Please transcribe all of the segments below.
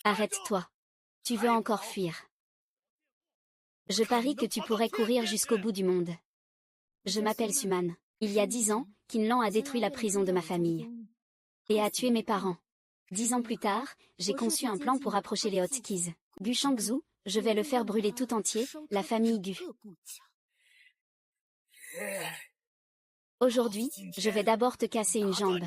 Arrête-toi. Tu veux encore fuir. Je parie que tu pourrais courir jusqu'au bout du monde. Je m'appelle Suman. Il y a 10 ans, Qinlan a détruit la prison de ma famille. Et a tué mes parents. 10 ans plus tard, j'ai conçu un plan pour approcher les Hotkeys. Gu Shangzhu, je vais le faire brûler tout entier, la famille Gu. Aujourd'hui, je vais d'abord te casser une jambe.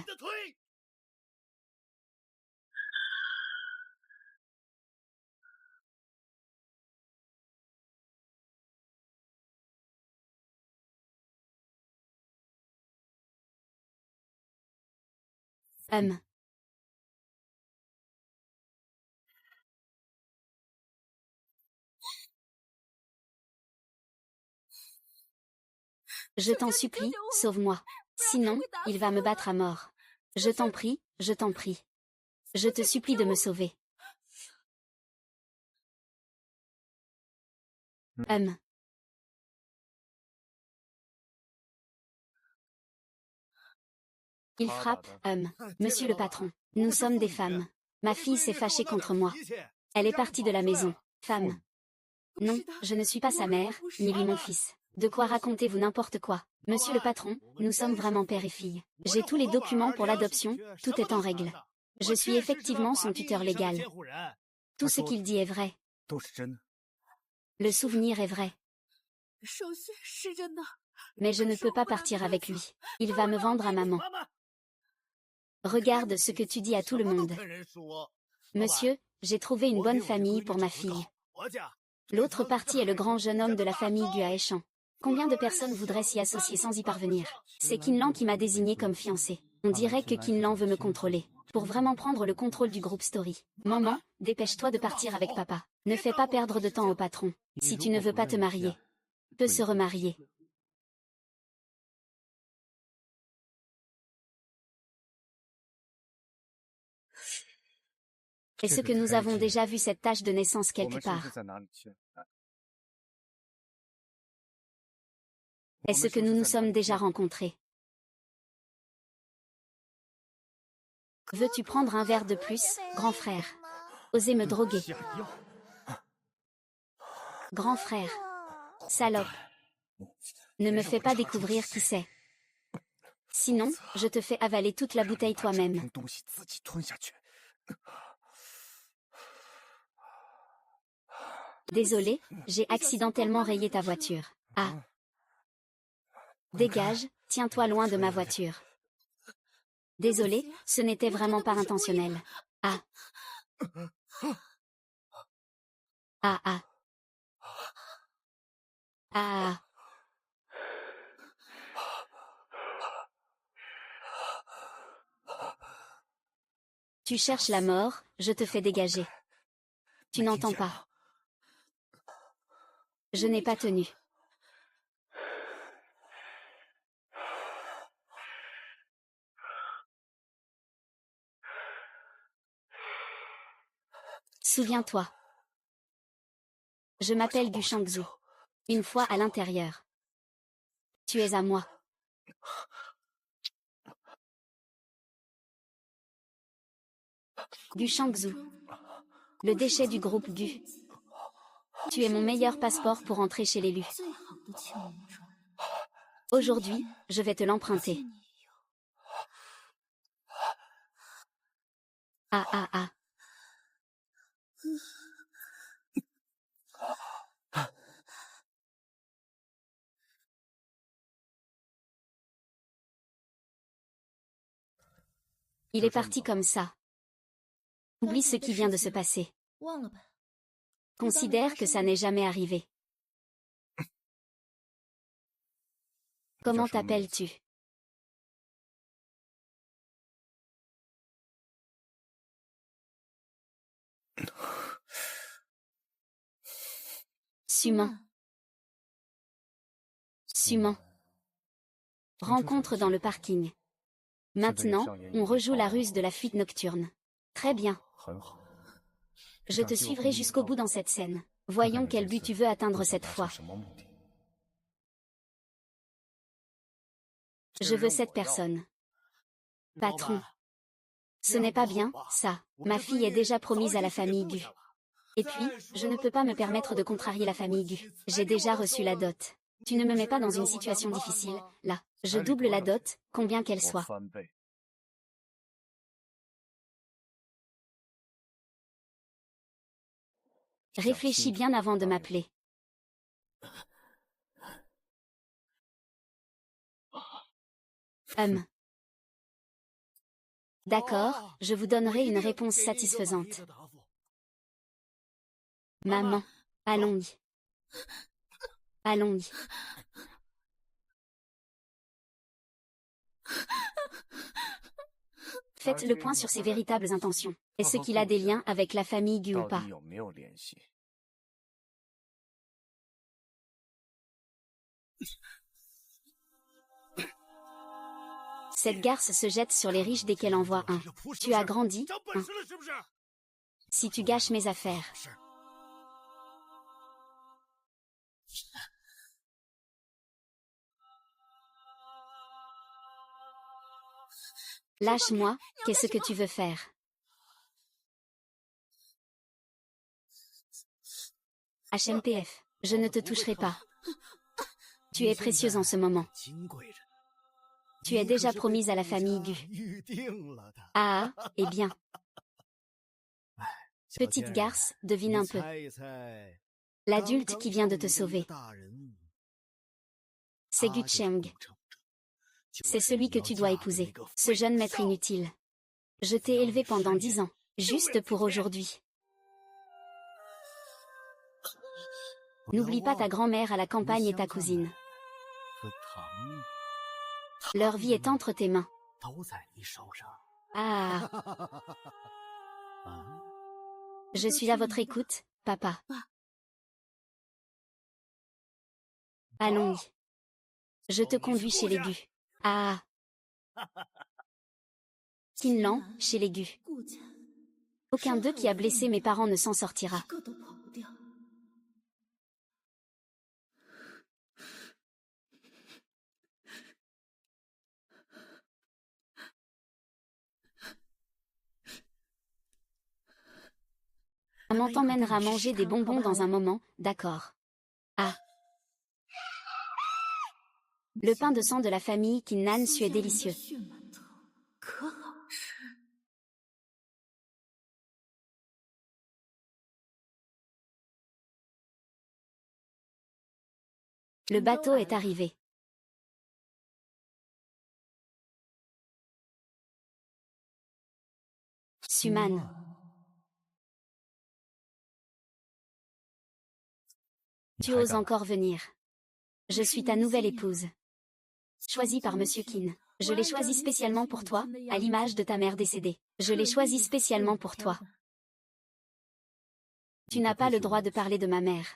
Je t'en supplie, sauve-moi. Sinon, il va me battre à mort. Je t'en prie, je t'en prie. Je te supplie de me sauver. Il frappe, monsieur le patron. Nous sommes des femmes. Ma fille s'est fâchée contre moi. Elle est partie de la maison. Femme. Non, je ne suis pas sa mère, ni lui mon fils. De quoi racontez-vous n'importe quoi? Monsieur le patron, nous sommes vraiment père et fille. J'ai tous les documents pour l'adoption, tout est en règle. Je suis effectivement son tuteur légal. Tout ce qu'il dit est vrai. Le souvenir est vrai. Mais je ne peux pas partir avec lui. Il va me vendre à maman. Regarde ce que tu dis à tout le monde. Monsieur, j'ai trouvé une bonne famille pour ma fille. L'autre partie est le grand jeune homme de la famille Gu à Échan. Combien de personnes voudraient s'y associer sans y parvenir? C'est Qinlan qui m'a désigné comme fiancé. On dirait que Qinlan veut me contrôler. Pour vraiment prendre le contrôle du groupe Story. Maman, dépêche-toi de partir avec papa. Ne fais pas perdre de temps au patron. Si tu ne veux pas te marier. Peut se remarier. Est-ce que nous avons déjà vu cette tache de naissance quelque part? Est-ce que nous nous sommes déjà rencontrés? Veux-tu prendre un verre de plus, grand frère? Osez me droguer. Grand frère. Salope. Ne me fais pas découvrir qui c'est. Sinon, je te fais avaler toute la bouteille toi-même. Désolé, j'ai accidentellement rayé ta voiture. Ah. Dégage, tiens-toi loin de ma voiture. Désolé, ce n'était vraiment pas intentionnel. Ah. Ah ah. Ah. Tu cherches la mort, je te fais dégager. Tu n'entends pas. Je n'ai pas tenu. Souviens-toi. Je m'appelle Gu Shangzhu. Une fois à l'intérieur. Tu es à moi. Gu Shangzhu. Le déchet du groupe Gu. Tu es mon meilleur passeport pour entrer chez l'élu. Aujourd'hui, je vais te l'emprunter. Ah ah ah. Il est parti comme ça. Oublie ce qui vient de se passer. Considère que ça n'est jamais arrivé. Comment t'appelles-tu? Suman. Suman. Rencontre dans le parking. Maintenant, on rejoue la ruse de la fuite nocturne. Très bien. Je te suivrai jusqu'au bout dans cette scène. Voyons quel but tu veux atteindre cette fois. Je veux cette personne. Patron. Ce n'est pas bien, ça. Ma fille est déjà promise à la famille Gu. Et puis, je ne peux pas me permettre de contrarier la famille Gu. J'ai déjà reçu la dot. Tu ne me mets pas dans une situation difficile, là. Je double la dot, combien qu'elle soit. Réfléchis bien avant de m'appeler. D'accord, je vous donnerai une réponse satisfaisante. Maman, allons-y. Allons-y. Faites le point sur ses véritables intentions. Est-ce qu'il a des liens avec la famille Gu ou pas? Cette garce se jette sur les riches dès qu'elle en voit un. Tu as grandi, hein? Si tu gâches mes affaires. Lâche-moi, qu'est-ce que tu veux faire? HMPF, je ne te toucherai pas. Tu es précieuse en ce moment. Tu es déjà promise à la famille Gu. Ah, eh bien. Petite garce, devine un peu. L'adulte qui vient de te sauver. C'est Gu Cheng. C'est celui que tu dois épouser. Ce jeune maître inutile. Je t'ai élevé pendant 10 ans. Juste pour aujourd'hui. N'oublie pas ta grand-mère à la campagne et ta cousine. Leur vie est entre tes mains. Ah. Je suis à votre écoute, papa. Allons-y. Je te conduis chez les Gu. Ah. Qinlan, chez les Gu. Aucun d'eux qui a blessé mes parents ne s'en sortira. Maman t'emmènera manger des bonbons dans un moment, d'accord. Ah. Le pain de sang de la famille Qinnan est délicieux. Le bateau est arrivé. Suman. Tu oses encore venir. Je suis ta nouvelle épouse. Choisie par Monsieur Qin. Je l'ai choisie spécialement pour toi, à l'image de ta mère décédée. Je l'ai choisie spécialement pour toi. Tu n'as pas le droit de parler de ma mère.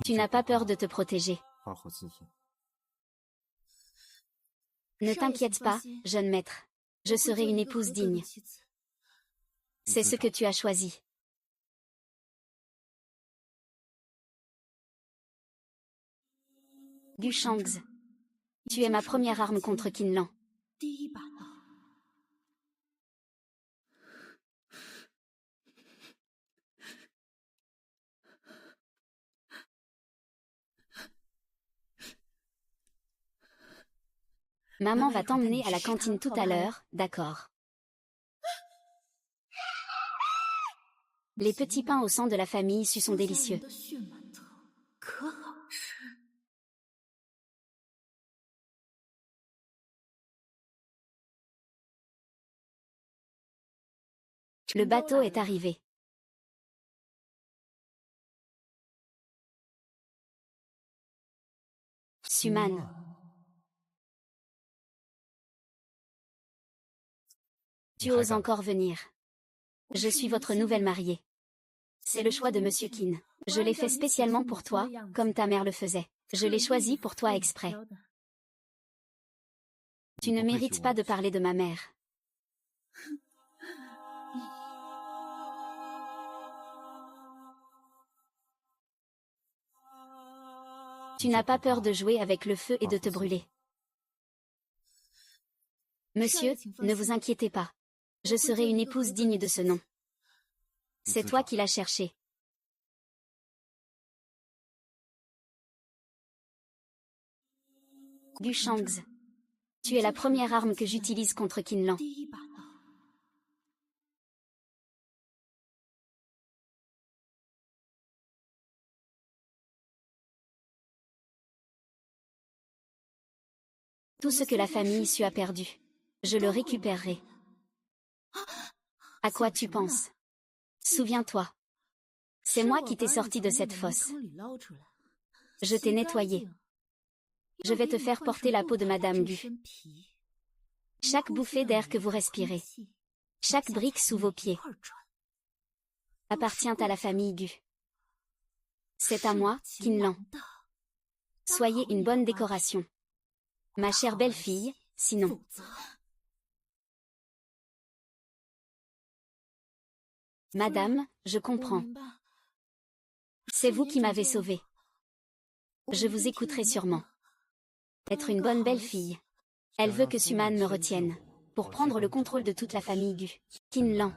Tu n'as pas peur de te protéger. Ne t'inquiète pas, jeune maître. Je serai une épouse digne. C'est ce que tu as choisi. Gu Shangzi. Tu es ma première arme contre Qinlan. Maman va t'emmener à la cantine tout à l'heure, d'accord. Les petits pains au sang de la famille sont délicieux. Le bateau est arrivé. Suman. Tu oses encore venir. Je suis votre nouvelle mariée. C'est le choix de Monsieur Qin. Je l'ai fait spécialement pour toi, comme ta mère le faisait. Je l'ai choisi pour toi exprès. Tu ne mérites pas de parler de ma mère. Tu n'as pas peur de jouer avec le feu et de te brûler. Monsieur, ne vous inquiétez pas. Je serai une épouse digne de ce nom. C'est toi qui l'as cherché. Gu Shangzi. Tu es la première arme que j'utilise contre Qin Lan. Tout ce que la famille Su a perdu, je le récupérerai. À quoi tu penses? Souviens-toi. C'est moi qui t'ai sorti de cette fosse. Je t'ai nettoyé. Je vais te faire porter la peau de Madame Gu. Chaque bouffée d'air que vous respirez, chaque brique sous vos pieds, appartient à la famille Gu. C'est à moi, Qin Lan. Soyez une bonne décoration. Ma chère belle-fille, sinon... Madame, je comprends. C'est vous qui m'avez sauvée. Je vous écouterai sûrement. Être une bonne belle-fille. Elle veut que Suman me retienne, pour prendre le contrôle de toute la famille Gu. Qin Lan,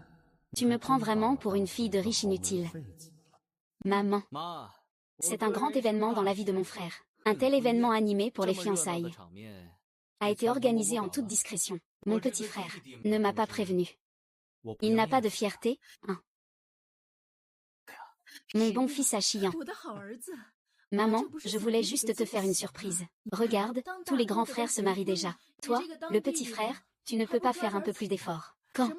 tu me prends vraiment pour une fille de riche inutile. Maman. C'est un grand événement dans la vie de mon frère. Un tel événement animé pour les fiançailles a été organisé en toute discrétion. Mon petit frère ne m'a pas prévenu. Il n'a pas de fierté, hein. Mon bon fils a chiant. Maman, je voulais juste te faire une surprise. Regarde, tous les grands frères se marient déjà. Toi, le petit frère, tu ne peux pas faire un peu plus d'effort. Quand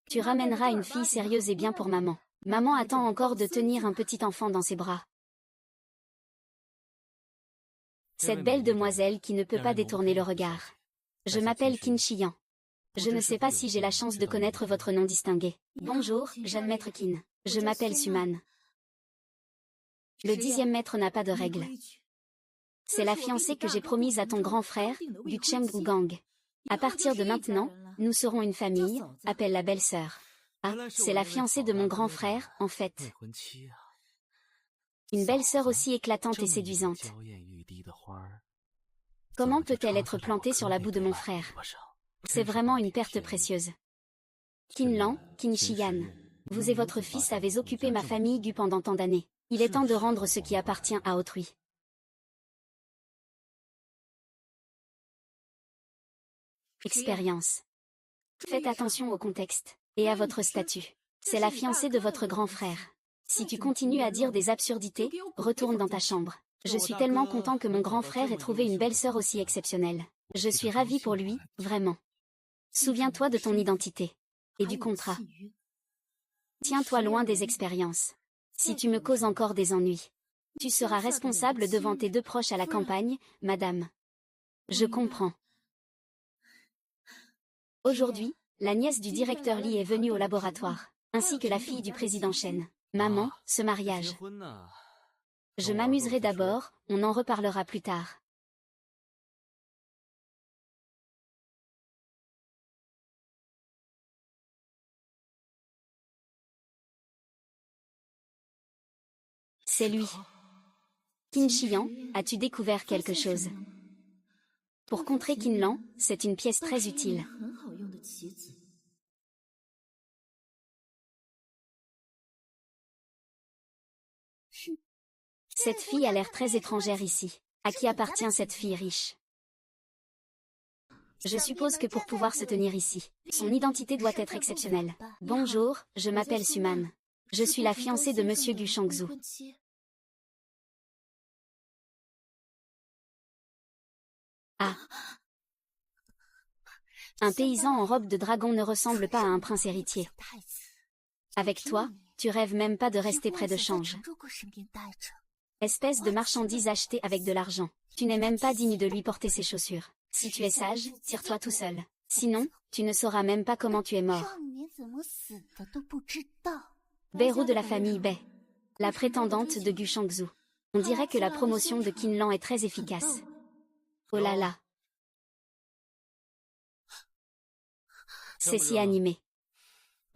tu ramèneras une fille sérieuse et bien pour maman. Maman attend encore de tenir un petit enfant dans ses bras. Cette belle demoiselle qui ne peut pas détourner le regard. Je m'appelle Qin Shiyan. Je ne sais pas si j'ai la chance de connaître votre nom distingué. Bonjour, jeune maître Qin. Je m'appelle Suman. Le 10e maître n'a pas de règles. C'est la fiancée que j'ai promise à ton grand frère, Gu Cheng Gang. À partir de maintenant, nous serons une famille, appelle la belle-sœur. Ah, c'est la fiancée de mon grand frère, en fait. Une belle-sœur aussi éclatante et séduisante. Comment peut-elle être plantée sur la boue de mon frère? C'est vraiment une perte précieuse. Qin Lan, Qin Shiyan. Vous et votre fils avez occupé ma famille Gu pendant tant d'années. Il est temps de rendre ce qui appartient à autrui. Expérience. Faites attention au contexte, et à votre statut. C'est la fiancée de votre grand frère. Si tu continues à dire des absurdités, retourne dans ta chambre. Je suis tellement content que mon grand frère ait trouvé une belle-sœur aussi exceptionnelle. Je suis ravi pour lui, vraiment. Souviens-toi de ton identité. Et du contrat. Tiens-toi loin des expériences. Si tu me causes encore des ennuis, tu seras responsable devant tes deux proches à la campagne, madame. Je comprends. Aujourd'hui, la nièce du directeur Li est venue au laboratoire, ainsi que la fille du président Chen. Maman, ce mariage. Je m'amuserai d'abord, on en reparlera plus tard. C'est lui. Qin Shiyan, as-tu découvert quelque chose? Pour contrer Qin Lan, c'est une pièce très utile. Cette fille a l'air très étrangère ici. À qui appartient cette fille riche? Je suppose que pour pouvoir se tenir ici, son identité doit être exceptionnelle. Bonjour, je m'appelle Suman. Je suis la fiancée de Monsieur Gu Shangzi. Ah. Un paysan en robe de dragon ne ressemble pas à un prince héritier. Avec toi, tu rêves même pas de rester près de change. Espèce de marchandise achetée avec de l'argent. Tu n'es même pas digne de lui porter ses chaussures. Si tu es sage, tire-toi tout seul. Sinon, tu ne sauras même pas comment tu es mort. Beiru de la famille Bei. La prétendante de Gu Shangzi. On dirait que la promotion de Qin Lan est très efficace. Oh là là. C'est si animé.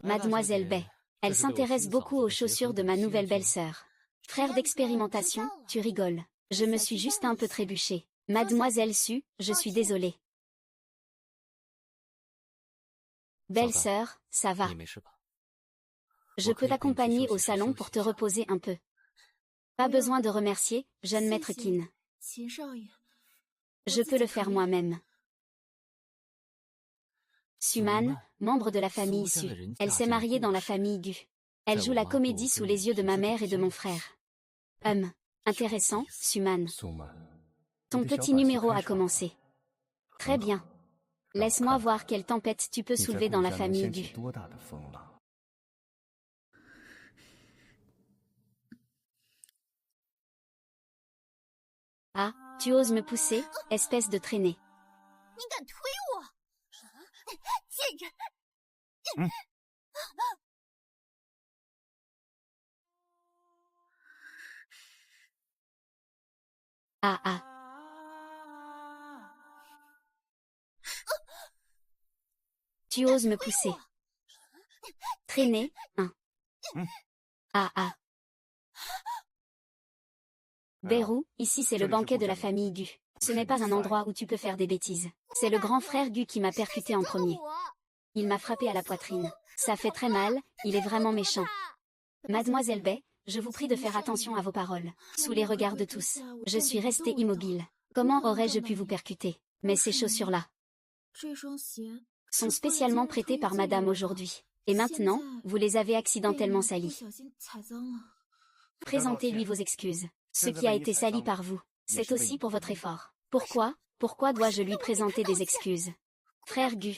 Mademoiselle Bei. Elle s'intéresse beaucoup aux chaussures de ma nouvelle belle-sœur. Frère d'expérimentation, tu rigoles. Je me suis juste un peu trébuchée. Mademoiselle Su, je suis désolée. Belle-sœur, ça va. Je peux t'accompagner au salon pour te reposer un peu. Pas besoin de remercier, jeune maître Qin. Je peux le faire moi-même. Suman, membre de la famille Su. Elle s'est mariée dans la famille Gu. Elle joue la comédie sous les yeux de ma mère et de mon frère. Intéressant, Suman. Ton petit numéro a commencé. Très bien. Laisse-moi voir quelle tempête tu peux soulever dans la famille Gu. Ah, tu oses me pousser, espèce de traînée. Ah ah. Tu oses me pousser. Traîner, hein. Ah ah. Bérou, ici c'est le banquet de la famille Gu. Ce n'est pas un endroit où tu peux faire des bêtises. C'est le grand frère Gu qui m'a percuté en premier. Il m'a frappé à la poitrine. Ça fait très mal, il est vraiment méchant. Mademoiselle Bai, je vous prie de faire attention à vos paroles. Sous les regards de tous, je suis restée immobile. Comment aurais-je pu vous percuter? Mais ces chaussures-là sont spécialement prêtées par madame aujourd'hui. Et maintenant, vous les avez accidentellement salies. Présentez-lui vos excuses. Ce qui a été sali par vous, c'est aussi pour votre effort. Pourquoi dois-je lui présenter des excuses? Frère Gu.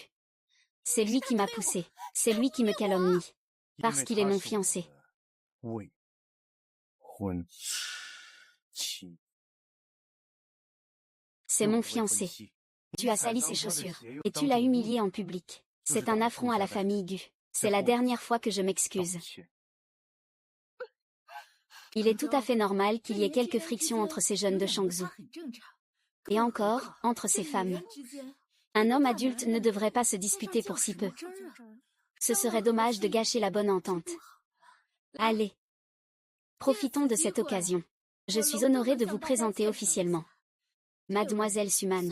C'est lui qui m'a poussé. C'est lui qui me calomnie. Parce qu'il est mon fiancé. C'est mon fiancé. Tu as sali ses chaussures. Et tu l'as humilié en public. C'est un affront à la famille Gu. C'est la dernière fois que je m'excuse. Il est tout à fait normal qu'il y ait quelques frictions entre ces jeunes de Shangzhou. Et encore, entre ces femmes. Un homme adulte ne devrait pas se disputer pour si peu. Ce serait dommage de gâcher la bonne entente. Allez. Profitons de cette occasion. Je suis honorée de vous présenter officiellement. Mademoiselle Suman.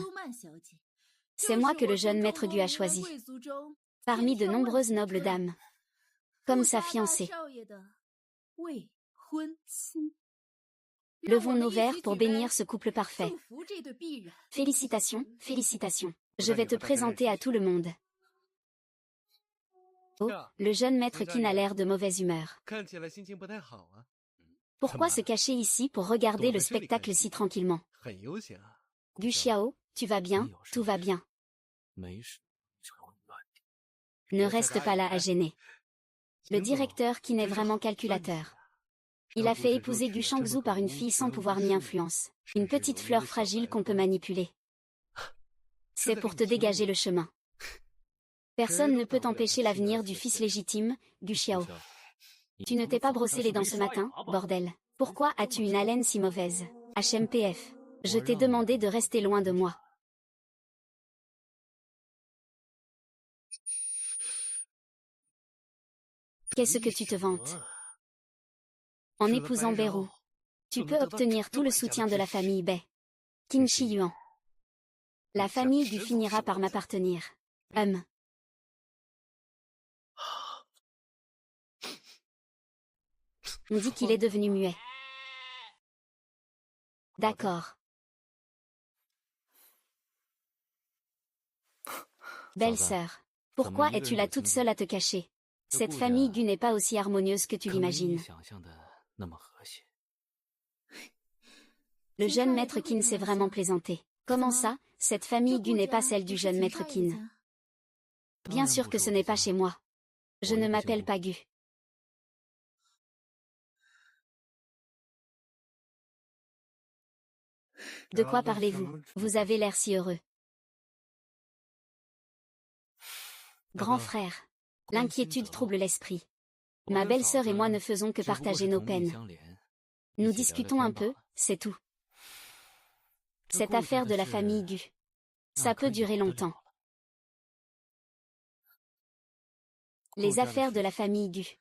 C'est moi que le jeune maître Gu a choisi. Parmi de nombreuses nobles dames. Comme sa fiancée. Levons nos verres pour bénir ce couple parfait. Félicitations, félicitations. Je vais te présenter à tout le monde. Oh, le jeune maître Qin a l'air de mauvaise humeur. Pourquoi se cacher ici pour regarder le spectacle si tranquillement? Gu Xiao, tu vas bien, tout va bien. Ne reste pas là à gêner. Le directeur Qin est vraiment calculateur. Il a fait épouser Gu Shangzhou par une fille sans pouvoir ni influence. Une petite fleur fragile qu'on peut manipuler. C'est pour te dégager le chemin. Personne ne peut empêcher l'avenir du fils légitime, Gu Xiao. Tu ne t'es pas brossé les dents ce matin, bordel. Pourquoi as-tu une haleine si mauvaise? HMPF. Je t'ai demandé de rester loin de moi. Qu'est-ce que tu te vantes? En épousant Bérou, tu peux obtenir tout le soutien de la famille Bai. Qin Shi Yuan. La famille Gu finira par m'appartenir. On dit qu'il est devenu muet. D'accord. Belle-sœur. Pourquoi es-tu là toute seule à te cacher? Cette famille Gu n'est pas aussi harmonieuse que tu l'imagines. Le jeune maître Qin s'est vraiment plaisanté. Comment ça, cette famille Gu n'est pas celle du jeune maître Qin? Bien sûr que ce n'est pas chez moi. Je ne m'appelle pas Gu. De quoi parlez-vous? Vous avez l'air si heureux. Grand frère. L'inquiétude trouble l'esprit. Ma belle-sœur et moi ne faisons que partager nos peines. Nous discutons un peu, c'est tout. Cette affaire de la famille Gu. Ça peut durer longtemps. Les affaires de la famille Gu.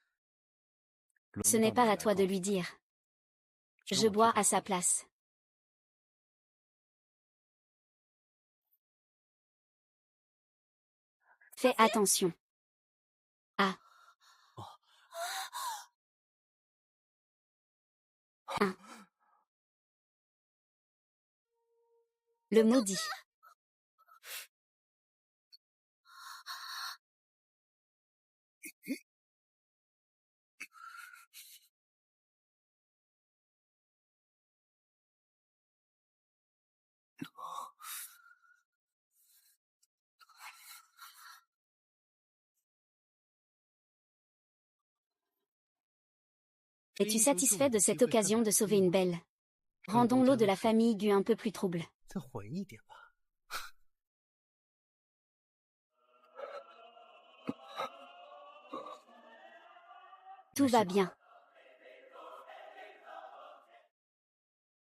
Ce n'est pas à toi de lui dire. Je bois à sa place. Fais attention. Ah. 1. Le maudit. Es-tu satisfait de cette occasion de sauver une belle? Rendons l'eau de la famille Gu un peu plus trouble. Tout va bien.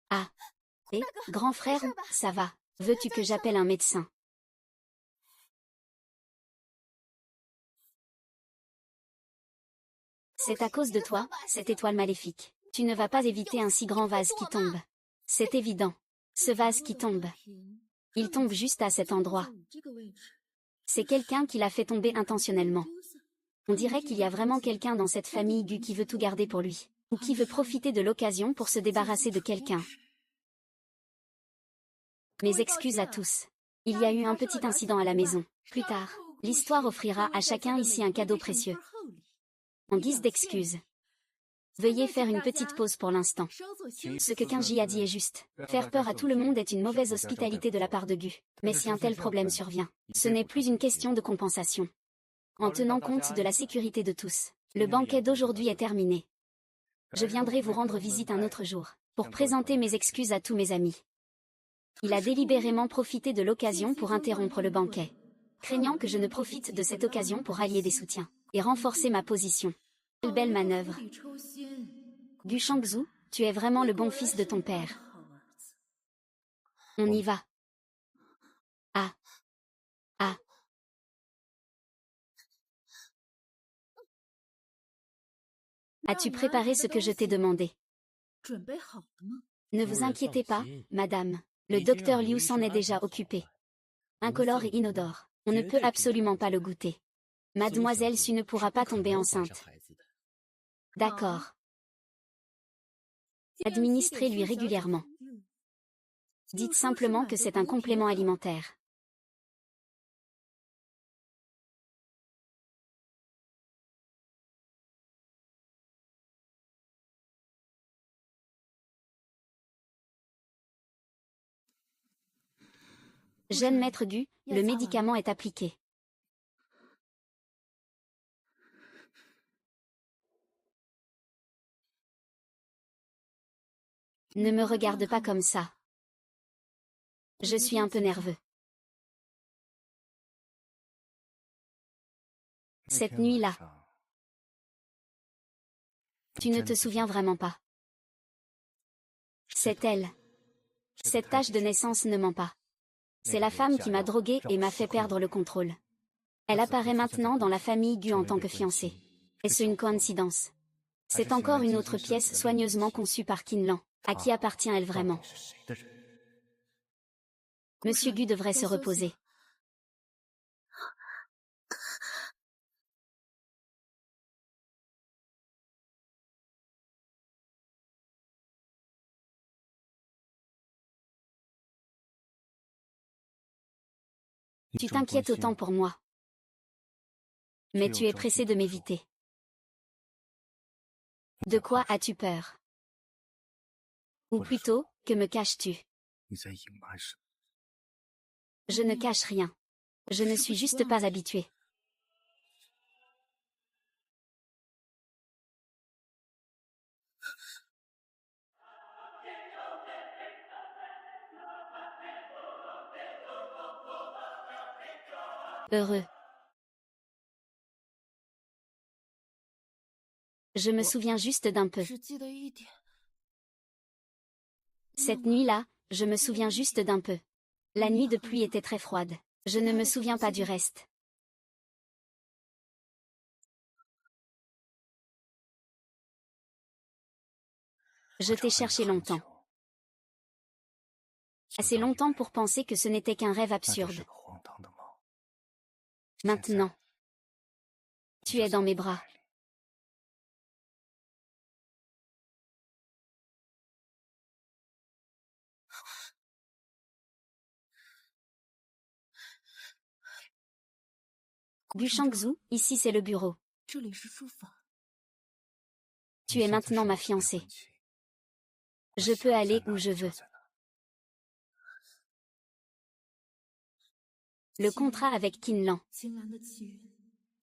Ah. Et, grand frère, ça va. Veux-tu que j'appelle un médecin? C'est à cause de toi, cette étoile maléfique. Tu ne vas pas éviter un si grand vase qui tombe. C'est évident. Ce vase qui tombe. Il tombe juste à cet endroit. C'est quelqu'un qui l'a fait tomber intentionnellement. On dirait qu'il y a vraiment quelqu'un dans cette famille Gu qui veut tout garder pour lui. Ou qui veut profiter de l'occasion pour se débarrasser de quelqu'un. Mes excuses à tous. Il y a eu un petit incident à la maison. Plus tard, l'histoire offrira à chacun ici un cadeau précieux. En guise d'excuse. Veuillez faire une petite pause pour l'instant. Ce que Kenji a dit est juste. Faire peur à tout le monde est une mauvaise hospitalité de la part de Gu. Mais si un tel problème survient, ce n'est plus une question de compensation. En tenant compte de la sécurité de tous, le banquet d'aujourd'hui est terminé. Je viendrai vous rendre visite un autre jour, pour présenter mes excuses à tous mes amis. Il a délibérément profité de l'occasion pour interrompre le banquet. Craignant que je ne profite de cette occasion pour allier des soutiens, et renforcer ma position. Quelle belle manœuvre. Gu Shangzhu, tu es vraiment le bon fils de ton père. On y va. Ah. Ah. As-tu préparé ce que je t'ai demandé? Ne vous inquiétez pas, madame. Le docteur Liu s'en est déjà occupé. Incolore et inodore. On ne peut absolument pas le goûter. Mademoiselle Su ne pourra pas tomber enceinte. D'accord. Administrez-lui régulièrement. Dites simplement que c'est un complément alimentaire. Jeune maître Gu, le médicament est appliqué. Ne me regarde pas comme ça. Je suis un peu nerveux. Cette nuit-là. Tu ne te souviens vraiment pas. C'est elle. Cette tache de naissance ne ment pas. C'est la femme qui m'a drogué et m'a fait perdre le contrôle. Elle apparaît maintenant dans la famille Gu en tant que fiancée. Est-ce une coïncidence? C'est encore une autre pièce soigneusement conçue par Qin Lan. À qui appartient-elle vraiment? Monsieur Gu devrait se reposer. Tu t'inquiètes autant pour moi. Mais tu es pressé de m'éviter. De quoi as-tu peur? Ou plutôt, que me caches-tu? Je ne cache rien. Je ne suis juste pas habituée. Heureux. Je me souviens juste d'un peu. Cette nuit-là, je me souviens juste d'un peu. La nuit de pluie était très froide. Je ne me souviens pas du reste. Je t'ai cherché longtemps. Assez longtemps pour penser que ce n'était qu'un rêve absurde. Maintenant, tu es dans mes bras. Gu Shangzhu, ici c'est le bureau. Tu es maintenant ma fiancée. Je peux aller où je veux. Le contrat avec Qinlan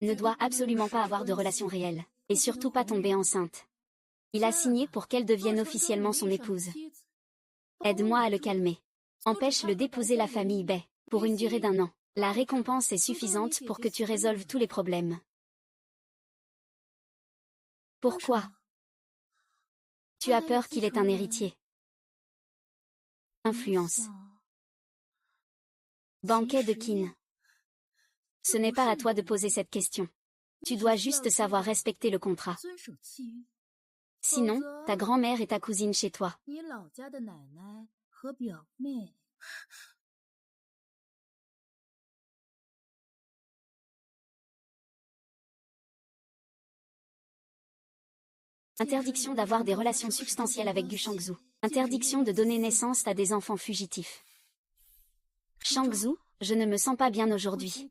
ne doit absolument pas avoir de relation réelle, et surtout pas tomber enceinte. Il a signé pour qu'elle devienne officiellement son épouse. Aide-moi à le calmer. Empêche-le d'épouser la famille Bai, pour une durée d'1 an. La récompense est suffisante pour que tu résolves tous les problèmes. Pourquoi? Tu as peur qu'il ait un héritier. Influence. Banquet de Qin. Ce n'est pas à toi de poser cette question. Tu dois juste savoir respecter le contrat. Sinon, ta grand-mère et ta cousine chez toi. Interdiction d'avoir des relations substantielles avec Gu Shangzhu. Interdiction de donner naissance à des enfants fugitifs. Shangzhu, je ne me sens pas bien aujourd'hui.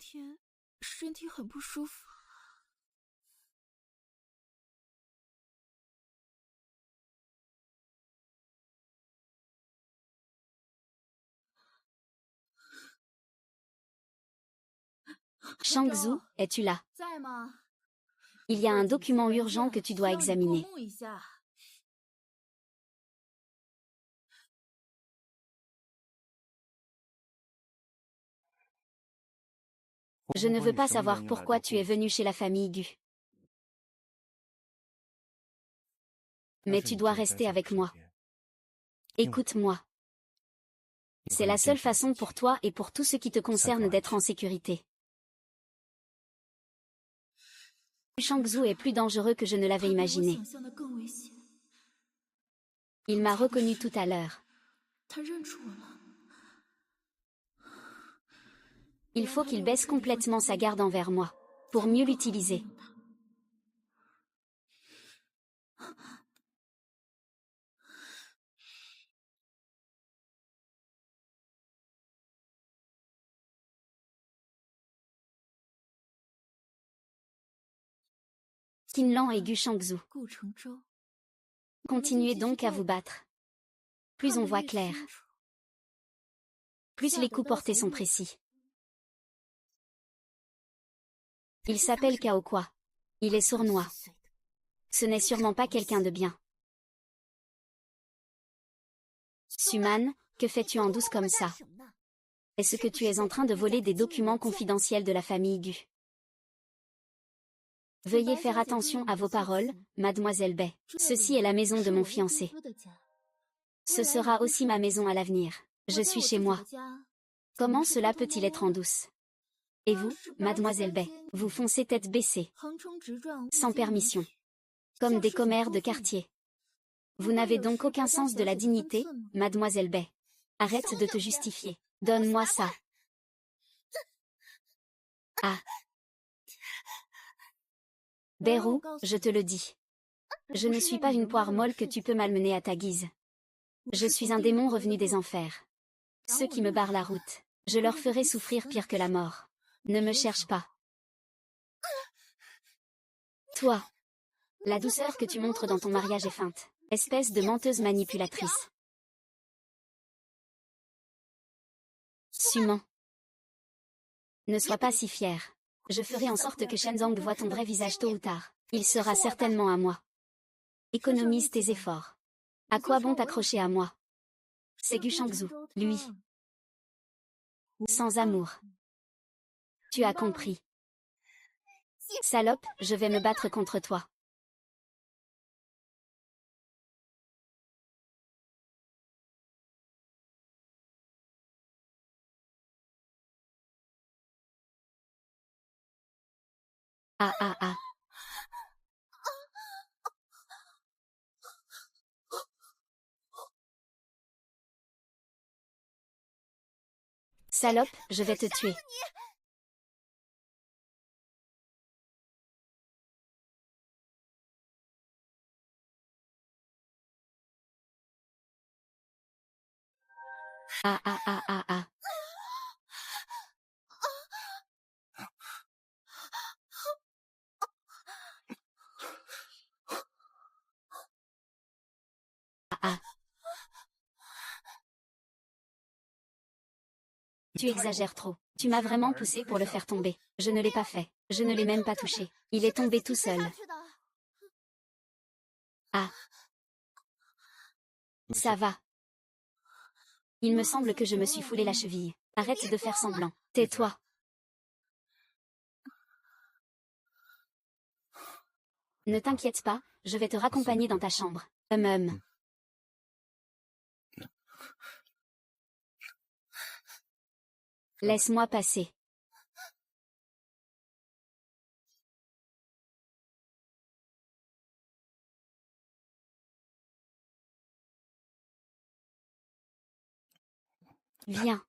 Shangzhu, es-tu là? Il y a un document urgent que tu dois examiner. Je ne veux pas savoir pourquoi tu es venu chez la famille Gu. Mais tu dois rester avec moi. Écoute-moi. C'est la seule façon pour toi et pour tout ce qui te concerne d'être en sécurité. Shangzhu est plus dangereux que je ne l'avais imaginé. Il m'a reconnu tout à l'heure. Il faut qu'il baisse complètement sa garde envers moi, pour mieux l'utiliser. Qinlan et Gu Shangzhu. Continuez donc à vous battre. Plus on voit clair, plus les coups portés sont précis. Il s'appelle Kaokwa. Il est sournois. Ce n'est sûrement pas quelqu'un de bien. Suman, que fais-tu en douce comme ça? Est-ce que tu es en train de voler des documents confidentiels de la famille Gu? Veuillez faire attention à vos paroles, mademoiselle Bai. Ceci est la maison de mon fiancé. Ce sera aussi ma maison à l'avenir. Je suis chez moi. Comment cela peut-il être en douce? Et vous, mademoiselle Bai, vous foncez tête baissée, sans permission, comme des commères de quartier. Vous n'avez donc aucun sens de la dignité, mademoiselle Bai. Arrête de te justifier. Donne-moi ça. Ah. Beirou, je te le dis. Je ne suis pas une poire molle que tu peux malmener à ta guise. Je suis un démon revenu des enfers. Ceux qui me barrent la route, je leur ferai souffrir pire que la mort. Ne me cherche pas. Toi, la douceur que tu montres dans ton mariage est feinte, espèce de menteuse manipulatrice. Suman. Ne sois pas si fier. Je ferai en sorte que Shenzong voie ton vrai visage tôt ou tard. Il sera certainement à moi. Économise tes efforts. À quoi bon t'accrocher à moi? C'est Gu Shangzhu, lui. Sans amour. Tu as compris. Salope, je vais me battre contre toi. Ah ah ah. Salope, je vais te tuer. Ah ah ah ah ah. Ah ah. Tu exagères trop. Tu m'as vraiment poussé pour le faire tomber. Je ne l'ai pas fait. Je ne l'ai même pas touché. Il est tombé tout seul. Ah. Ça va. Il me semble que je me suis foulé la cheville. Arrête de faire semblant. Tais-toi. Ne t'inquiète pas, je vais te raccompagner dans ta chambre. Laisse-moi passer. Viens.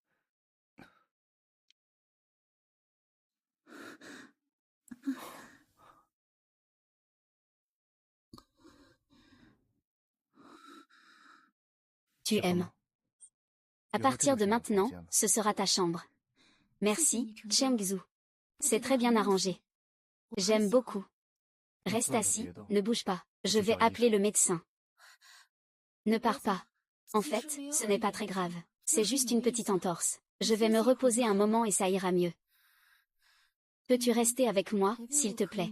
Tu aimes. À partir de maintenant, ce sera ta chambre. Merci, Chengzu. C'est très bien arrangé. J'aime beaucoup. Reste assis, ne bouge pas. Je vais appeler le médecin. Ne pars pas. En fait, ce n'est pas très grave. C'est juste une petite entorse. Je vais me reposer un moment et ça ira mieux. Peux-tu rester avec moi, s'il te plaît?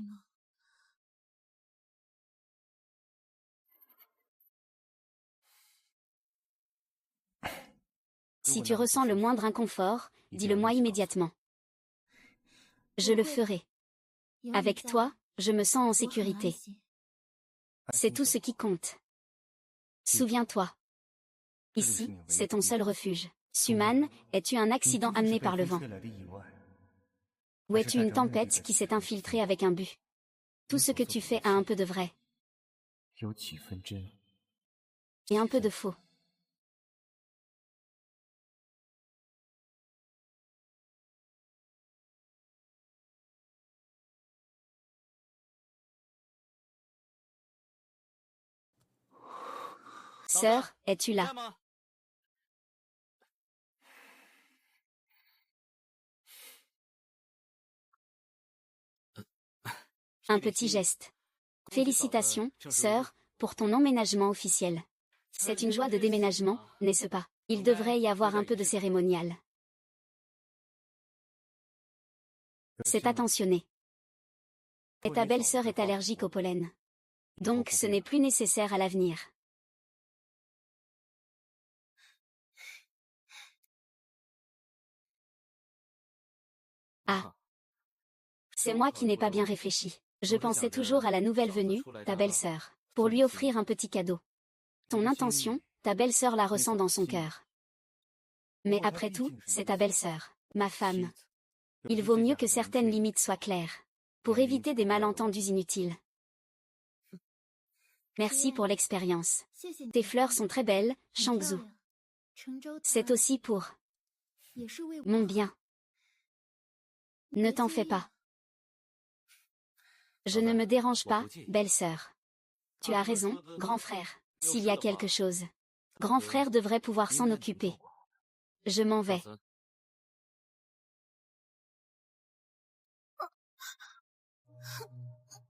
Si tu ressens le moindre inconfort, dis-le-moi immédiatement. Je le ferai. Avec toi, je me sens en sécurité. C'est tout ce qui compte. Souviens-toi. Ici, c'est ton seul refuge. Suman, es-tu un accident amené par le vent? Ou es-tu une tempête qui s'est infiltrée avec un but? Tout ce que tu fais a un peu de vrai. Et un peu de faux. Sœur, es-tu là? Un petit geste. Félicitations, sœur, pour ton emménagement officiel. C'est une joie de déménagement, n'est-ce pas? Il devrait y avoir un peu de cérémonial. C'est attentionné. Et ta belle-sœur est allergique au pollen. Donc ce n'est plus nécessaire à l'avenir. Ah. C'est moi qui n'ai pas bien réfléchi. Je pensais toujours à la nouvelle venue, ta belle-sœur, pour lui offrir un petit cadeau. Ton intention, ta belle-sœur la ressent dans son cœur. Mais après tout, c'est ta belle-sœur, ma femme. Il vaut mieux que certaines limites soient claires. Pour éviter des malentendus inutiles. Merci pour l'expérience. Tes fleurs sont très belles, Shangzhu. C'est aussi pour mon bien. Ne t'en fais pas. Je ne me dérange pas, belle-sœur. Tu as raison, grand frère. S'il y a quelque chose, grand frère devrait pouvoir s'en occuper. Je m'en vais.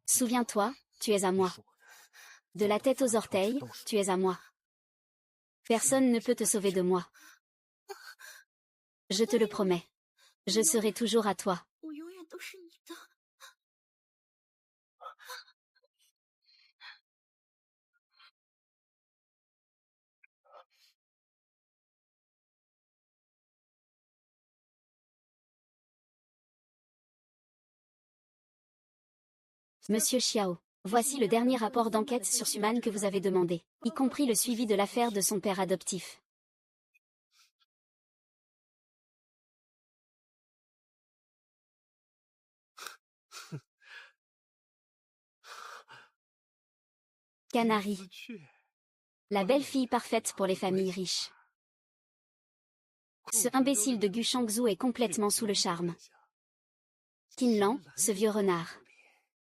Souviens-toi, tu es à moi. De la tête aux orteils, tu es à moi. Personne ne peut te sauver de moi. Je te le promets. Je serai toujours à toi. Monsieur Xiao, voici le dernier rapport d'enquête sur Suman que vous avez demandé, y compris le suivi de l'affaire de son père adoptif. Canary. La belle-fille parfaite pour les familles riches. Ce imbécile de Gu Shangzhu est complètement sous le charme. Qinlan, ce vieux renard.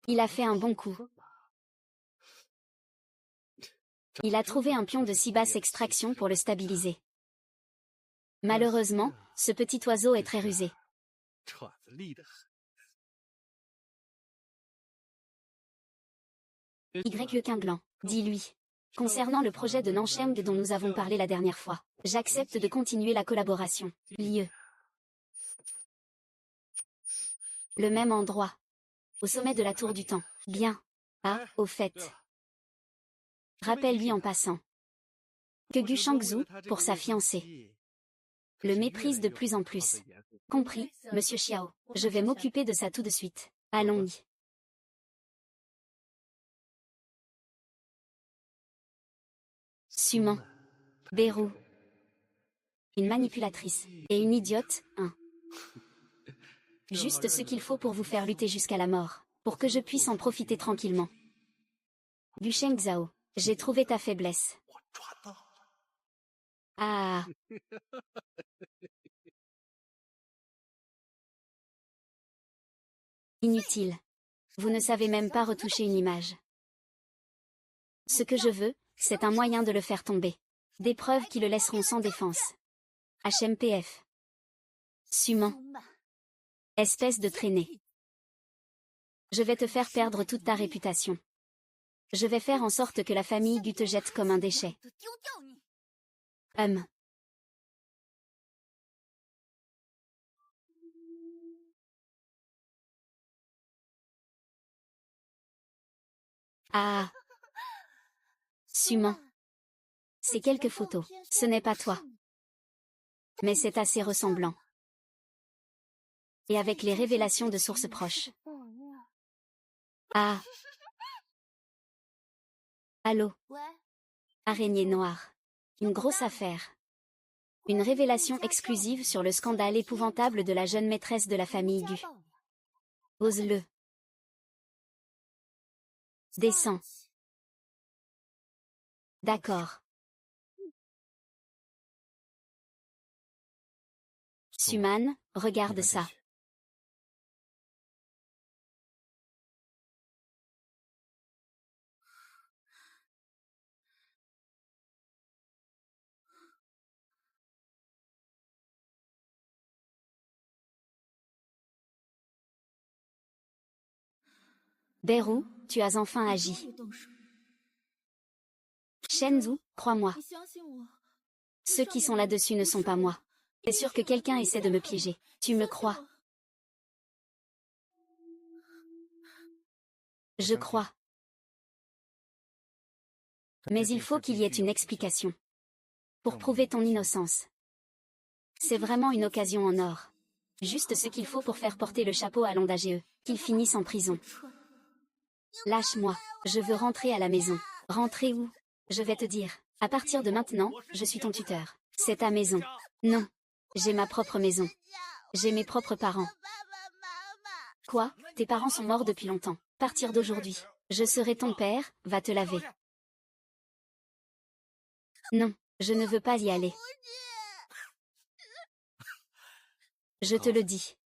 Il a fait un bon coup. Il a trouvé un pion de si basse extraction pour le stabiliser. Malheureusement, ce petit oiseau est très rusé. Y Quinglan, dis-lui. Concernant le projet de Nancheng dont nous avons parlé la dernière fois, j'accepte de continuer la collaboration. Lieu. Le même endroit. Au sommet de la tour du temps. Bien. Ah, au fait. Rappelle-lui en passant que Gu Shangzhu, pour sa fiancée, le méprise de plus en plus. Compris, monsieur Xiao. Je vais m'occuper de ça tout de suite. Allons-y. Suman. Bérou. Une manipulatrice. Et une idiote, hein. Juste ce qu'il faut pour vous faire lutter jusqu'à la mort, pour que je puisse en profiter tranquillement. Gu Shengzhao, j'ai trouvé ta faiblesse. Ah. Inutile. Vous ne savez même pas retoucher une image. Ce que je veux, c'est un moyen de le faire tomber. Des preuves qui le laisseront sans défense. HMPF. Suman. Espèce de traînée. Je vais te faire perdre toute ta réputation. Je vais faire en sorte que la famille Gu te jette comme un déchet. Ah. Suman. C'est quelques photos. Ce n'est pas toi. Mais c'est assez ressemblant. Et avec les révélations de sources proches. Ah. Allô. Araignée noire. Une grosse affaire. Une révélation exclusive sur le scandale épouvantable de la jeune maîtresse de la famille Gu. Ose-le. Descends. D'accord. Suman, regarde ça. Bérou, tu as enfin agi. Shenzhou, crois-moi. Ceux qui sont là-dessus ne sont pas moi. C'est sûr que quelqu'un essaie de me piéger. Tu me crois? Je crois. Mais il faut qu'il y ait une explication. Pour prouver ton innocence. C'est vraiment une occasion en or. Juste ce qu'il faut pour faire porter le chapeau à l'Ondageux, qu'il finisse en prison. Lâche-moi, je veux rentrer à la maison. Rentrer où? Je vais te dire. À partir de maintenant, je suis ton tuteur. C'est ta maison. Non. J'ai ma propre maison. J'ai mes propres parents. Quoi? Tes parents sont morts depuis longtemps. Partir d'aujourd'hui. Je serai ton père, va te laver. Non, je ne veux pas y aller. Je te le dis.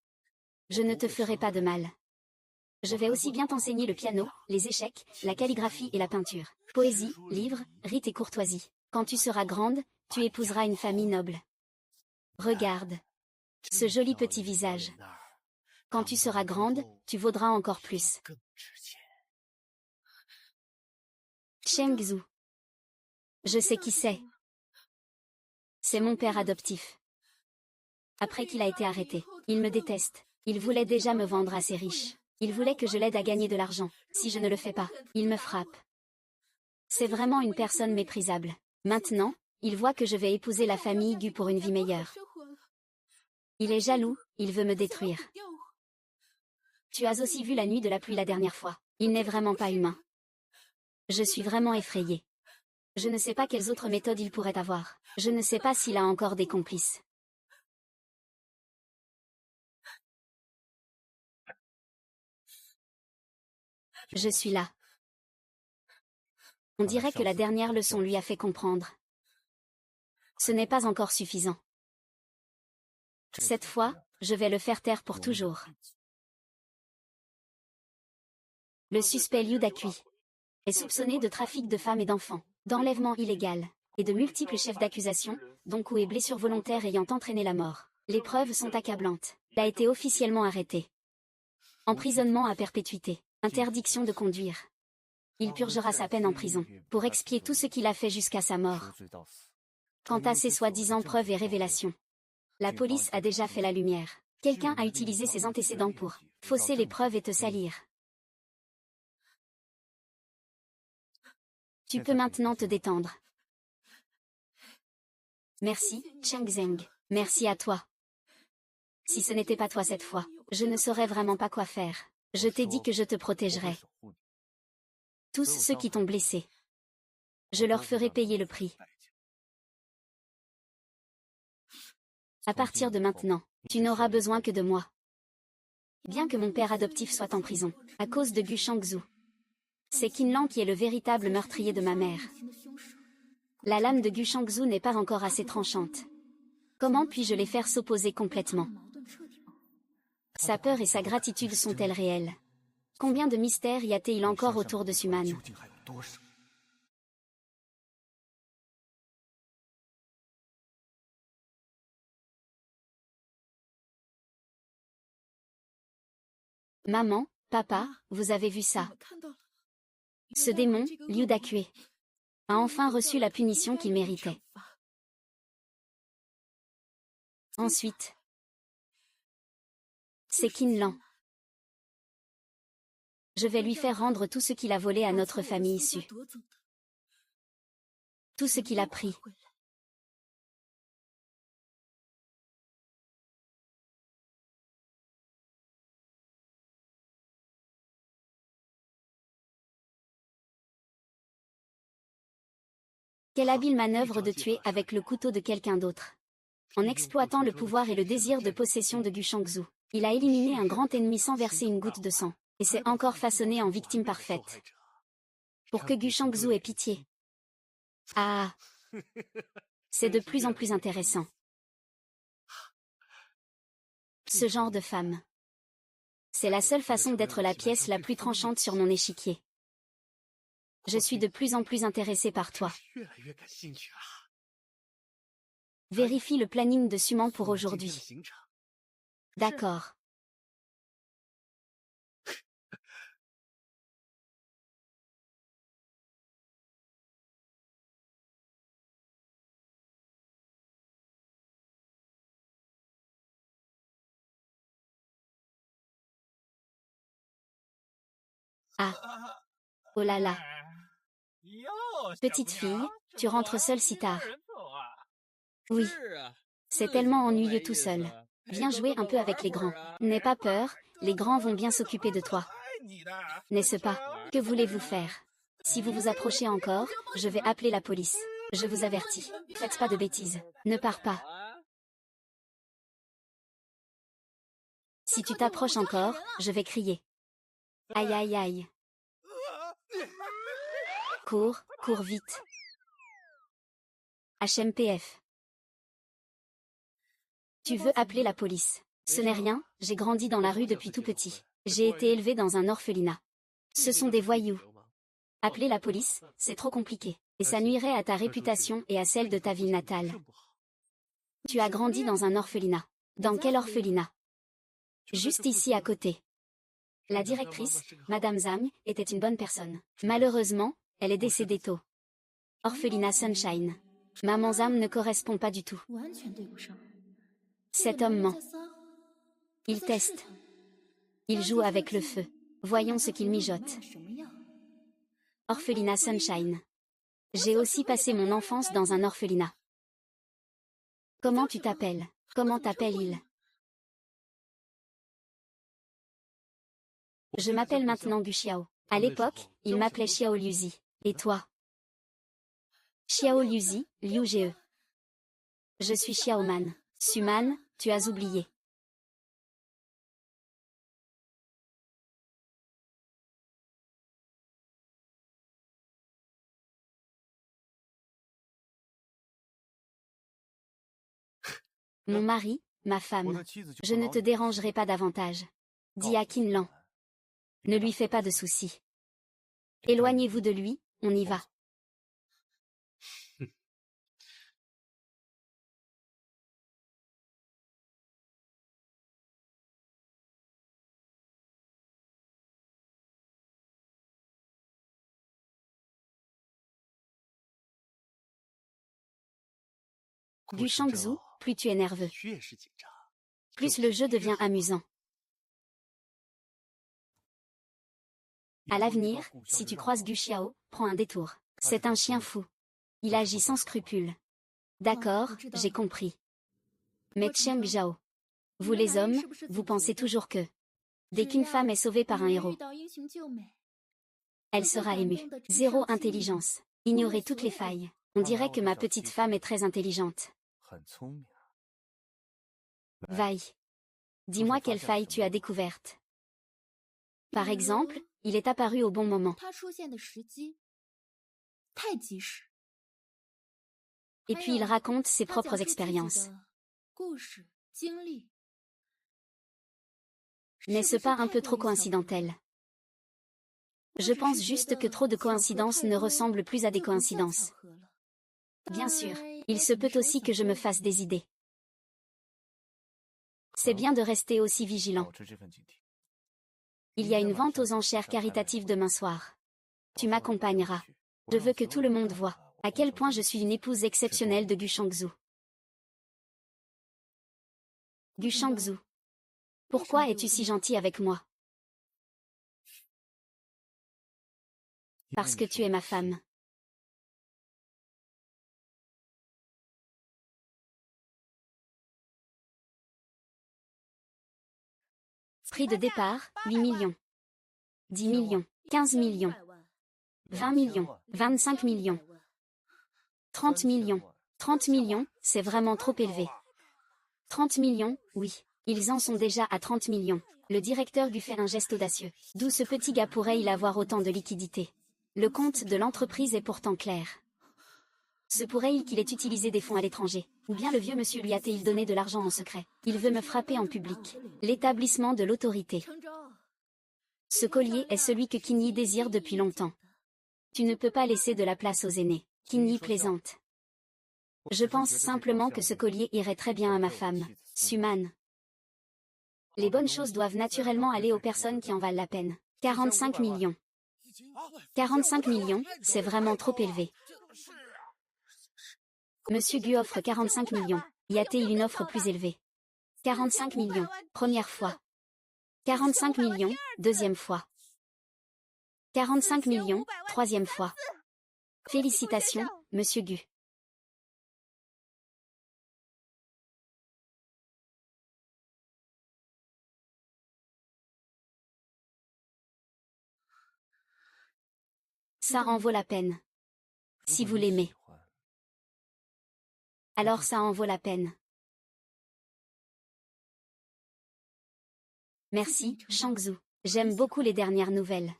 Je ne te ferai pas de mal. Je vais aussi bien t'enseigner le piano, les échecs, la calligraphie et la peinture. Poésie, livres, rites et courtoisie. Quand tu seras grande, tu épouseras une famille noble. Regarde. Ce joli petit visage. Quand tu seras grande, tu vaudras encore plus. Shengzhou. Je sais qui c'est. C'est mon père adoptif. Après qu'il a été arrêté, il me déteste. Il voulait déjà me vendre assez riche. Il voulait que je l'aide à gagner de l'argent. Si je ne le fais pas, il me frappe. C'est vraiment une personne méprisable. Maintenant, il voit que je vais épouser la famille Gu pour une vie meilleure. Il est jaloux, il veut me détruire. Tu as aussi vu la nuit de la pluie la dernière fois. Il n'est vraiment pas humain. Je suis vraiment effrayée. Je ne sais pas quelles autres méthodes il pourrait avoir. Je ne sais pas s'il a encore des complices. Je suis là. On dirait que la dernière leçon lui a fait comprendre. Ce n'est pas encore suffisant. Cette fois, je vais le faire taire pour toujours. Le suspect Liu Dakui est soupçonné de trafic de femmes et d'enfants, d'enlèvement illégal. et de multiples chefs d'accusation, dont coups et blessures volontaires ayant entraîné la mort. Les preuves sont accablantes. Il a été officiellement arrêté. Emprisonnement à perpétuité. Interdiction de conduire. Il purgera sa peine en prison, pour expier tout ce qu'il a fait jusqu'à sa mort. Quant à ses soi-disant preuves et révélations, la police a déjà fait la lumière. Quelqu'un a utilisé ses antécédents pour fausser les preuves et te salir. Tu peux maintenant te détendre. Merci, Cheng Zheng. Merci à toi. Si ce n'était pas toi cette fois, je ne saurais vraiment pas quoi faire. Je t'ai dit que je te protégerais. Tous ceux qui t'ont blessé, je leur ferai payer le prix. À partir de maintenant, tu n'auras besoin que de moi. Bien que mon père adoptif soit en prison, à cause de Gu Shangzhou, c'est Qin Lang qui est le véritable meurtrier de ma mère. La lame de Gu Shangzhou n'est pas encore assez tranchante. Comment puis-je les faire s'opposer complètement? Sa peur et sa gratitude sont-elles réelles? Combien de mystères y a-t-il encore autour de Suman? Maman, papa, vous avez vu ça? Ce démon, Liu Dakue, a enfin reçu la punition qu'il méritait. Ensuite, c'est Qin Lang. Je vais lui faire rendre tout ce qu'il a volé à notre famille issue. Tout ce qu'il a pris. Quelle habile manœuvre de tuer avec le couteau de quelqu'un d'autre. En exploitant le pouvoir et le désir de possession de Gu Shangzhou, il a éliminé un grand ennemi sans verser une goutte de sang, et s'est encore façonné en victime parfaite. Pour que Gu Shangzhou ait pitié. Ah! C'est de plus en plus intéressant. Ce genre de femme. C'est la seule façon d'être la pièce la plus tranchante sur mon échiquier. Je suis de plus en plus intéressé par toi. Vérifie le planning de Suman pour aujourd'hui. D'accord. Ah. Oh là là. Petite fille, tu rentres seule si tard. Oui. C'est tellement ennuyeux tout seul. Viens jouer un peu avec les grands. N'aie pas peur, les grands vont bien s'occuper de toi. N'est-ce pas? Que voulez-vous faire? Si vous vous approchez encore, je vais appeler la police. Je vous avertis. Faites pas de bêtises. Ne pars pas. Si tu t'approches encore, je vais crier. Aïe aïe aïe. Cours, cours vite. HMPF. Tu veux appeler la police? Ce n'est rien, j'ai grandi dans la rue depuis tout petit. J'ai été élevé dans un orphelinat. Ce sont des voyous. Appeler la police, c'est trop compliqué. Et ça nuirait à ta réputation et à celle de ta ville natale. Tu as grandi dans un orphelinat. Dans quel orphelinat? Juste ici à côté. La directrice, Madame Zhang, était une bonne personne. Malheureusement, elle est décédée tôt. Orphelinat Sunshine. Maman Zhang ne correspond pas du tout. Cet homme ment. Il teste. Il joue avec le feu. Voyons ce qu'il mijote. Orphelinat Sunshine. J'ai aussi passé mon enfance dans un orphelinat. Comment tu t'appelles? Comment t'appelle-il? Je m'appelle maintenant Gu Xiao. À l'époque, il m'appelait Xiao Liuzi. Et toi? Xiao Liuzi, Liu Ge. Je suis Xiaoman. Suman, tu as oublié. Mon mari, ma femme. Je ne te dérangerai pas davantage. Dis à Qin Lang. Ne lui fais pas de soucis. Éloignez-vous de lui, on y va. Gu Shangzhu, plus tu es nerveux, plus le jeu devient amusant. À l'avenir, si tu croises Gu Xiao, prends un détour. C'est un chien fou. Il agit sans scrupules. D'accord, j'ai compris. Mais Cheng Zhao, vous les hommes, vous pensez toujours que dès qu'une femme est sauvée par un héros, elle sera émue. Zéro intelligence. Ignorez toutes les failles. On dirait que ma petite femme est très intelligente. Vaille. Dis-moi quelle faille tu as découverte. Par exemple, il est apparu au bon moment. Et puis il raconte ses propres expériences. N'est-ce pas un peu trop coïncidentel? Je pense juste que trop de coïncidences ne ressemblent plus à des coïncidences. Bien sûr, il se peut aussi que je me fasse des idées. C'est bien de rester aussi vigilant. Il y a une vente aux enchères caritatives demain soir. Tu m'accompagneras. Je veux que tout le monde voie à quel point je suis une épouse exceptionnelle de Gu Shangzhu. Gu Shangzhu. Pourquoi es-tu si gentil avec moi? Parce que tu es ma femme. Prix de départ, 8 millions. 10 millions, 15 millions, 20 millions, 25 millions, 30 millions. 30 millions, c'est vraiment trop élevé. 30 millions, oui. Ils en sont déjà à 30 millions. Le directeur lui fait un geste audacieux. D'où ce petit gars pourrait-il avoir autant de liquidités? Le compte de l'entreprise est pourtant clair. Se pourrait-il qu'il ait utilisé des fonds à l'étranger? Ou bien le vieux monsieur lui a-t-il donné de l'argent en secret? Il veut me frapper en public. L'établissement de l'autorité. Ce collier est celui que Qin Yi désire depuis longtemps. Tu ne peux pas laisser de la place aux aînés. Qin Yi plaisante. Je pense simplement que ce collier irait très bien à ma femme, Suman. Les bonnes choses doivent naturellement aller aux personnes qui en valent la peine. 45 millions. 45 millions, c'est vraiment trop élevé. Monsieur Gu offre 45 millions. Y a-t-il une offre plus élevée? 45 millions, première fois. 45 millions, deuxième fois. 45 millions, troisième fois. Félicitations, Monsieur Gu. Ça en vaut la peine. Si vous l'aimez. Alors ça en vaut la peine. Merci, Shangzhu. J'aime beaucoup les dernières nouvelles.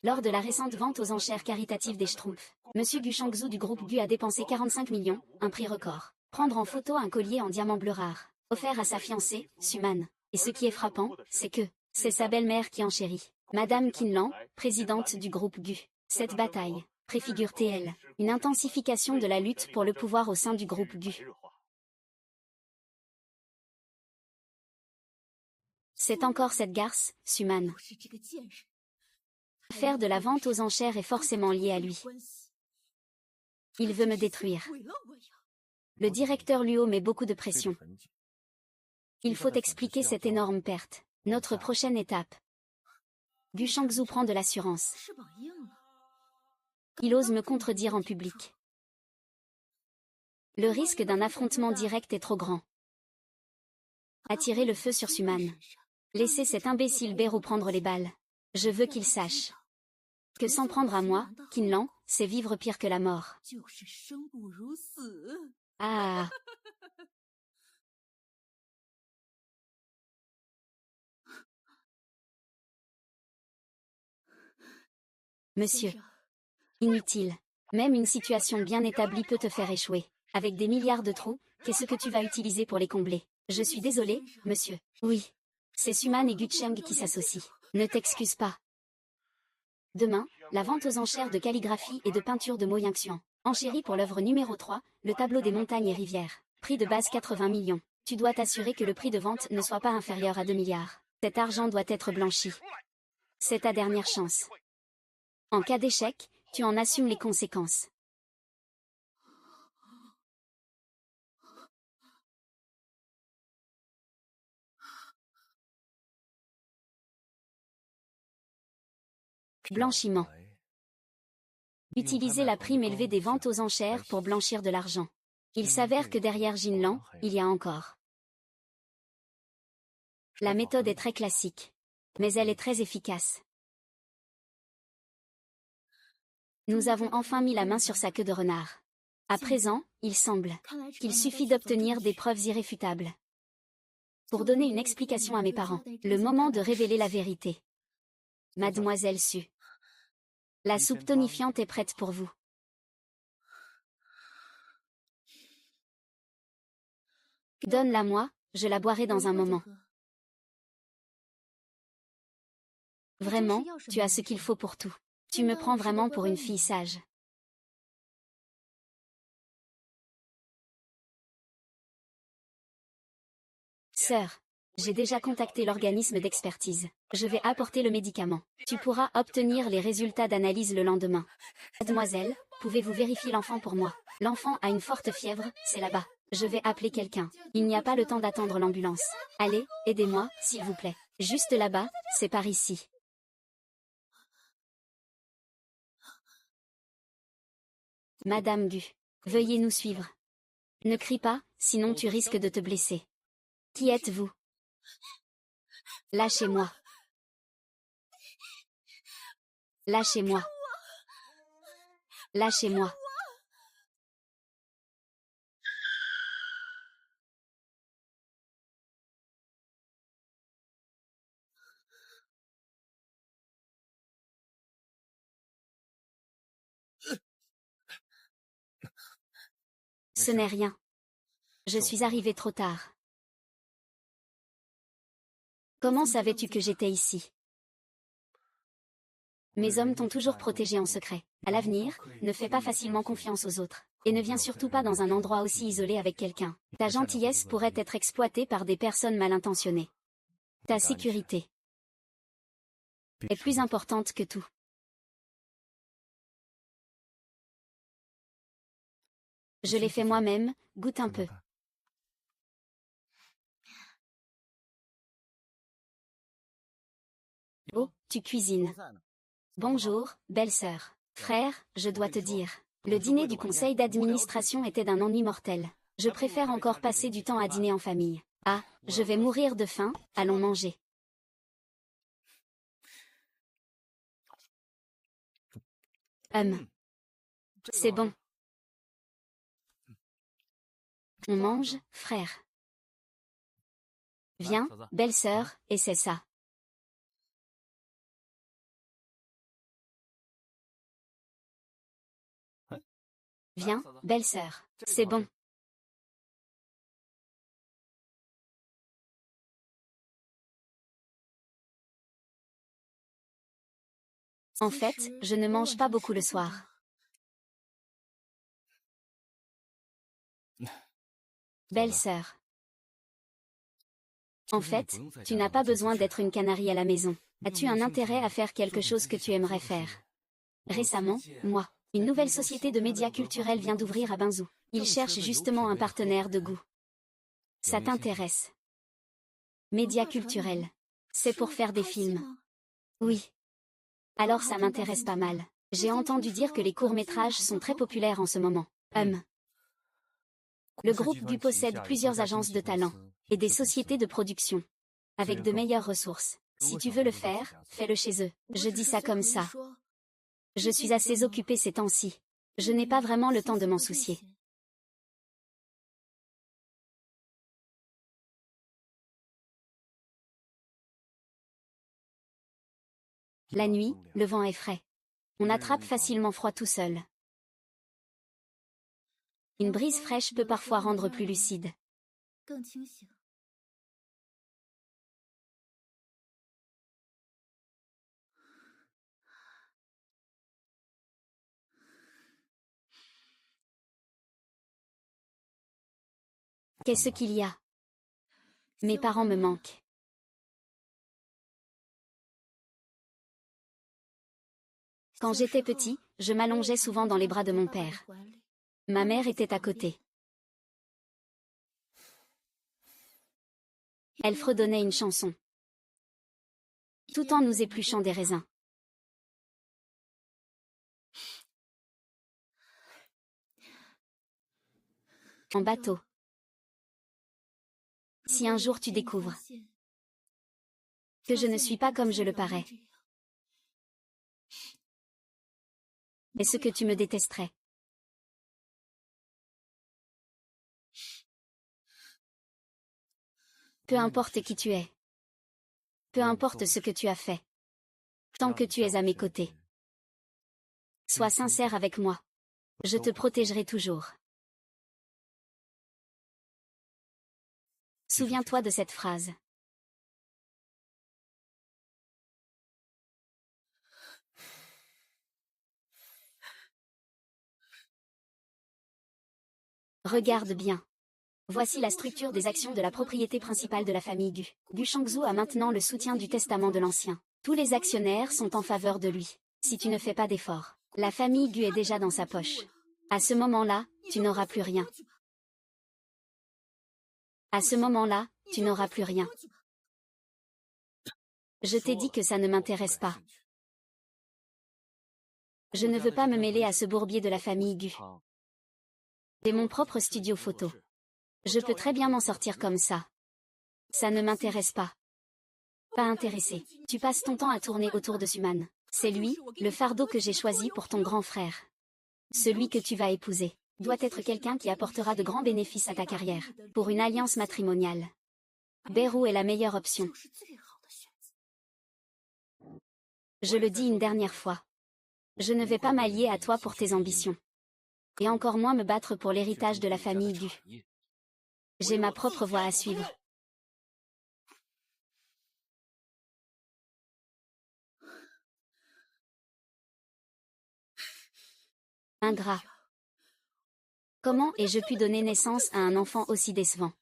Lors de la récente vente aux enchères caritatives des Schtroumpfs, Monsieur Gu Shangzhu du groupe Gu a dépensé 45 millions, un prix record. Prendre en photo un collier en diamant bleu rare, offert à sa fiancée, Suman. Et ce qui est frappant, c'est que c'est sa belle-mère qui enchérit. Madame Qinlan, présidente du groupe Gu. Cette bataille préfigure TL, une intensification de la lutte pour le pouvoir au sein du groupe Gu. C'est encore cette garce, Suman. Faire de la vente aux enchères est forcément lié à lui. Il veut me détruire. Le directeur Luo met beaucoup de pression. Il faut expliquer cette énorme perte. Notre prochaine étape. Gu Shangzhu prend de l'assurance. Il ose me contredire en public. Le risque d'un affrontement direct est trop grand. Attirer le feu sur Suman. Laissez cet imbécile Béro prendre les balles. Je veux qu'il sache que s'en prendre à moi, Qinlan, c'est vivre pire que la mort. Ah. Monsieur. Inutile. Même une situation bien établie peut te faire échouer. Avec des milliards de trous, qu'est-ce que tu vas utiliser pour les combler? Je suis désolé, monsieur. Oui. C'est Suman et Gu Cheng qui s'associent. Ne t'excuse pas. Demain, la vente aux enchères de calligraphie et de peinture de Mo Yingxian. Enchérie pour l'œuvre numéro 3, le tableau des montagnes et rivières. Prix de base 80 millions. Tu dois t'assurer que le prix de vente ne soit pas inférieur à 2 milliards. Cet argent doit être blanchi. C'est ta dernière chance. En cas d'échec, tu en assumes les conséquences. Blanchiment. Utiliser la prime élevée des ventes aux enchères pour blanchir de l'argent. Il s'avère que derrière Jinlan, il y a encore. La méthode est très classique. Mais elle est très efficace. Nous avons enfin mis la main sur sa queue de renard. À présent, il semble qu'il suffit d'obtenir des preuves irréfutables. Pour donner une explication à mes parents, le moment de révéler la vérité. Mademoiselle Su. La soupe tonifiante est prête pour vous. Donne-la-moi, je la boirai dans un moment. Vraiment, tu as ce qu'il faut pour tout. Tu me prends vraiment pour une fille sage. Sœur, j'ai déjà contacté l'organisme d'expertise. Je vais apporter le médicament. Tu pourras obtenir les résultats d'analyse le lendemain. Mademoiselle, pouvez-vous vérifier l'enfant pour moi? L'enfant a une forte fièvre, c'est là-bas. Je vais appeler quelqu'un. Il n'y a pas le temps d'attendre l'ambulance. Allez, aidez-moi, s'il vous plaît. Juste là-bas, c'est par ici. Madame Gu. Veuillez nous suivre. Ne crie pas, sinon tu risques de te blesser. Qui êtes-vous? Lâchez-moi. Lâchez-moi. Lâchez-moi. Ce n'est rien. Je suis arrivé trop tard. Comment savais-tu que j'étais ici? Mes hommes t'ont toujours protégé en secret. À l'avenir, ne fais pas facilement confiance aux autres. Et ne viens surtout pas dans un endroit aussi isolé avec quelqu'un. Ta gentillesse pourrait être exploitée par des personnes mal intentionnées. Ta sécurité est plus importante que tout. Je l'ai fait moi-même, goûte un peu. Oh, tu cuisines. Bonjour, belle-sœur. Frère, je dois te dire. Le dîner du conseil d'administration était d'un ennui mortel. Je préfère encore passer du temps à dîner en famille. Ah, je vais mourir de faim, allons manger. C'est bon. On mange, frère. Viens, belle-sœur, et c'est ça. Viens, belle-sœur. C'est bon. En fait, je ne mange pas beaucoup le soir. Belle-sœur. En fait, tu n'as pas besoin d'être une canarie à la maison. As-tu un intérêt à faire quelque chose que tu aimerais faire? Récemment, moi, une nouvelle société de médias culturels vient d'ouvrir à Binzhou. Ils cherchent justement un partenaire de goût. Ça t'intéresse? Médias culturels. C'est pour faire des films. Oui. Alors ça m'intéresse pas mal. J'ai entendu dire que les courts-métrages sont très populaires en ce moment. Le groupe GU possède plusieurs agences de talent et des sociétés de production avec de meilleures ressources. Si tu veux le faire, fais-le chez eux. Je dis ça comme ça. Je suis assez occupée ces temps-ci. Je n'ai pas vraiment le temps de m'en soucier. La nuit, le vent est frais. On attrape facilement froid tout seul. Une brise fraîche peut parfois rendre plus lucide. Qu'est-ce qu'il y a? Mes parents me manquent. Quand j'étais petit, je m'allongeais souvent dans les bras de mon père. Ma mère était à côté. Elle fredonnait une chanson, tout en nous épluchant des raisins. En bateau. Si un jour tu découvres que je ne suis pas comme je le parais, est-ce que tu me détesterais? Peu importe qui tu es. Peu importe ce que tu as fait. Tant que tu es à mes côtés. Sois sincère avec moi. Je te protégerai toujours. Souviens-toi de cette phrase. Regarde bien. Voici la structure des actions de la propriété principale de la famille Gu. Gu Shangzhou a maintenant le soutien du testament de l'ancien. Tous les actionnaires sont en faveur de lui. Si tu ne fais pas d'efforts, la famille Gu est déjà dans sa poche. À ce moment-là, tu n'auras plus rien. À ce moment-là, tu n'auras plus rien. Je t'ai dit que ça ne m'intéresse pas. Je ne veux pas me mêler à ce bourbier de la famille Gu. C'est mon propre studio photo. Je peux très bien m'en sortir comme ça. Ça ne m'intéresse pas. Pas intéressé. Tu passes ton temps à tourner autour de Suman. C'est lui, le fardeau que j'ai choisi pour ton grand frère. Celui que tu vas épouser doit être quelqu'un qui apportera de grands bénéfices à ta carrière, pour une alliance matrimoniale. Beru est la meilleure option. Je le dis une dernière fois. Je ne vais pas m'allier à toi pour tes ambitions. Et encore moins me battre pour l'héritage de la famille Gu. J'ai ma propre voie à suivre. Ingrat. Comment ai-je pu donner naissance à un enfant aussi décevant?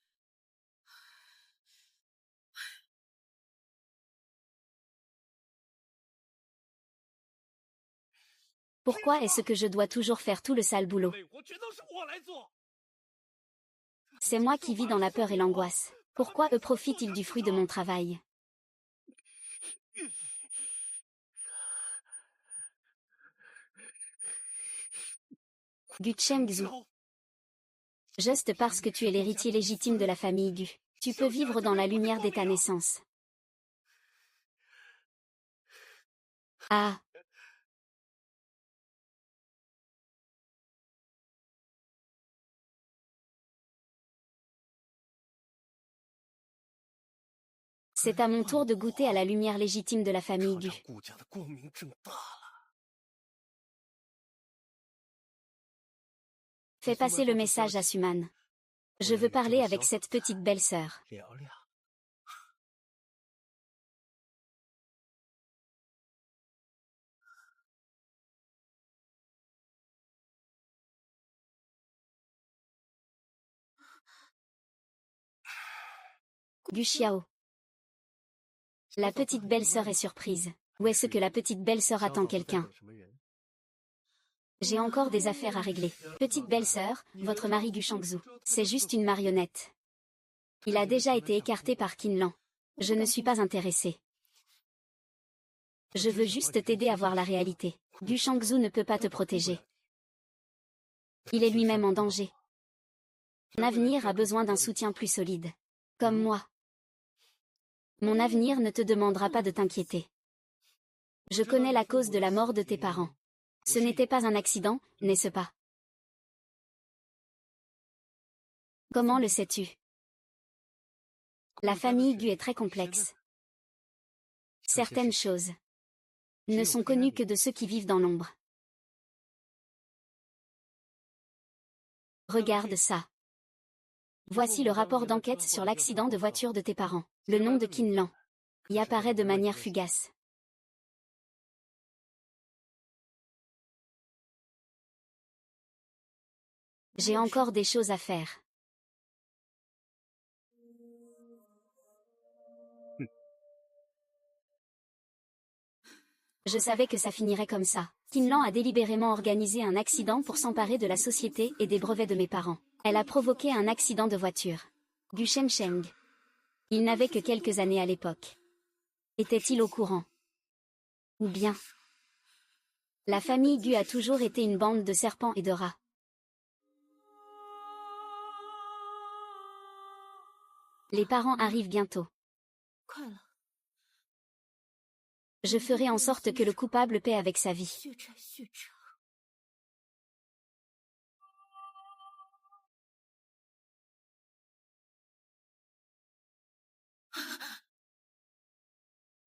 Pourquoi est-ce que je dois toujours faire tout le sale boulot? C'est moi qui vis dans la peur et l'angoisse. Pourquoi eux profitent-ils du fruit de mon travail? Gu Chengzhu. Juste parce que tu es l'héritier légitime de la famille Gu, tu peux vivre dans la lumière dès ta naissance. Ah. C'est à mon tour de goûter à la lumière légitime de la famille Gu. Fais passer le message à Suman. Je veux parler avec cette petite belle-sœur. Gu Xiao. La petite belle-sœur est surprise. Où est-ce que la petite belle-sœur attend quelqu'un? J'ai encore des affaires à régler. Petite belle-sœur, votre mari Gu Shangzhu, c'est juste une marionnette. Il a déjà été écarté par Qinlan. Je ne suis pas intéressée. Je veux juste t'aider à voir la réalité. Gu Shangzhu ne peut pas te protéger. Il est lui-même en danger. Mon avenir a besoin d'un soutien plus solide. Comme moi. Mon avenir ne te demandera pas de t'inquiéter. Je connais la cause de la mort de tes parents. Ce n'était pas un accident, n'est-ce pas? Comment le sais-tu? La famille Gu est très complexe. Certaines choses ne sont connues que de ceux qui vivent dans l'ombre. Regarde ça. Voici le rapport d'enquête sur l'accident de voiture de tes parents. Le nom de Qinlan y apparaît de manière fugace. J'ai encore des choses à faire. Je savais que ça finirait comme ça. Qinlan a délibérément organisé un accident pour s'emparer de la société et des brevets de mes parents. Elle a provoqué un accident de voiture. Gu Shensheng. Il n'avait que quelques années à l'époque. Était-il au courant? Ou bien la famille Gu a toujours été une bande de serpents et de rats. Les parents arrivent bientôt. Je ferai en sorte que le coupable paie avec sa vie.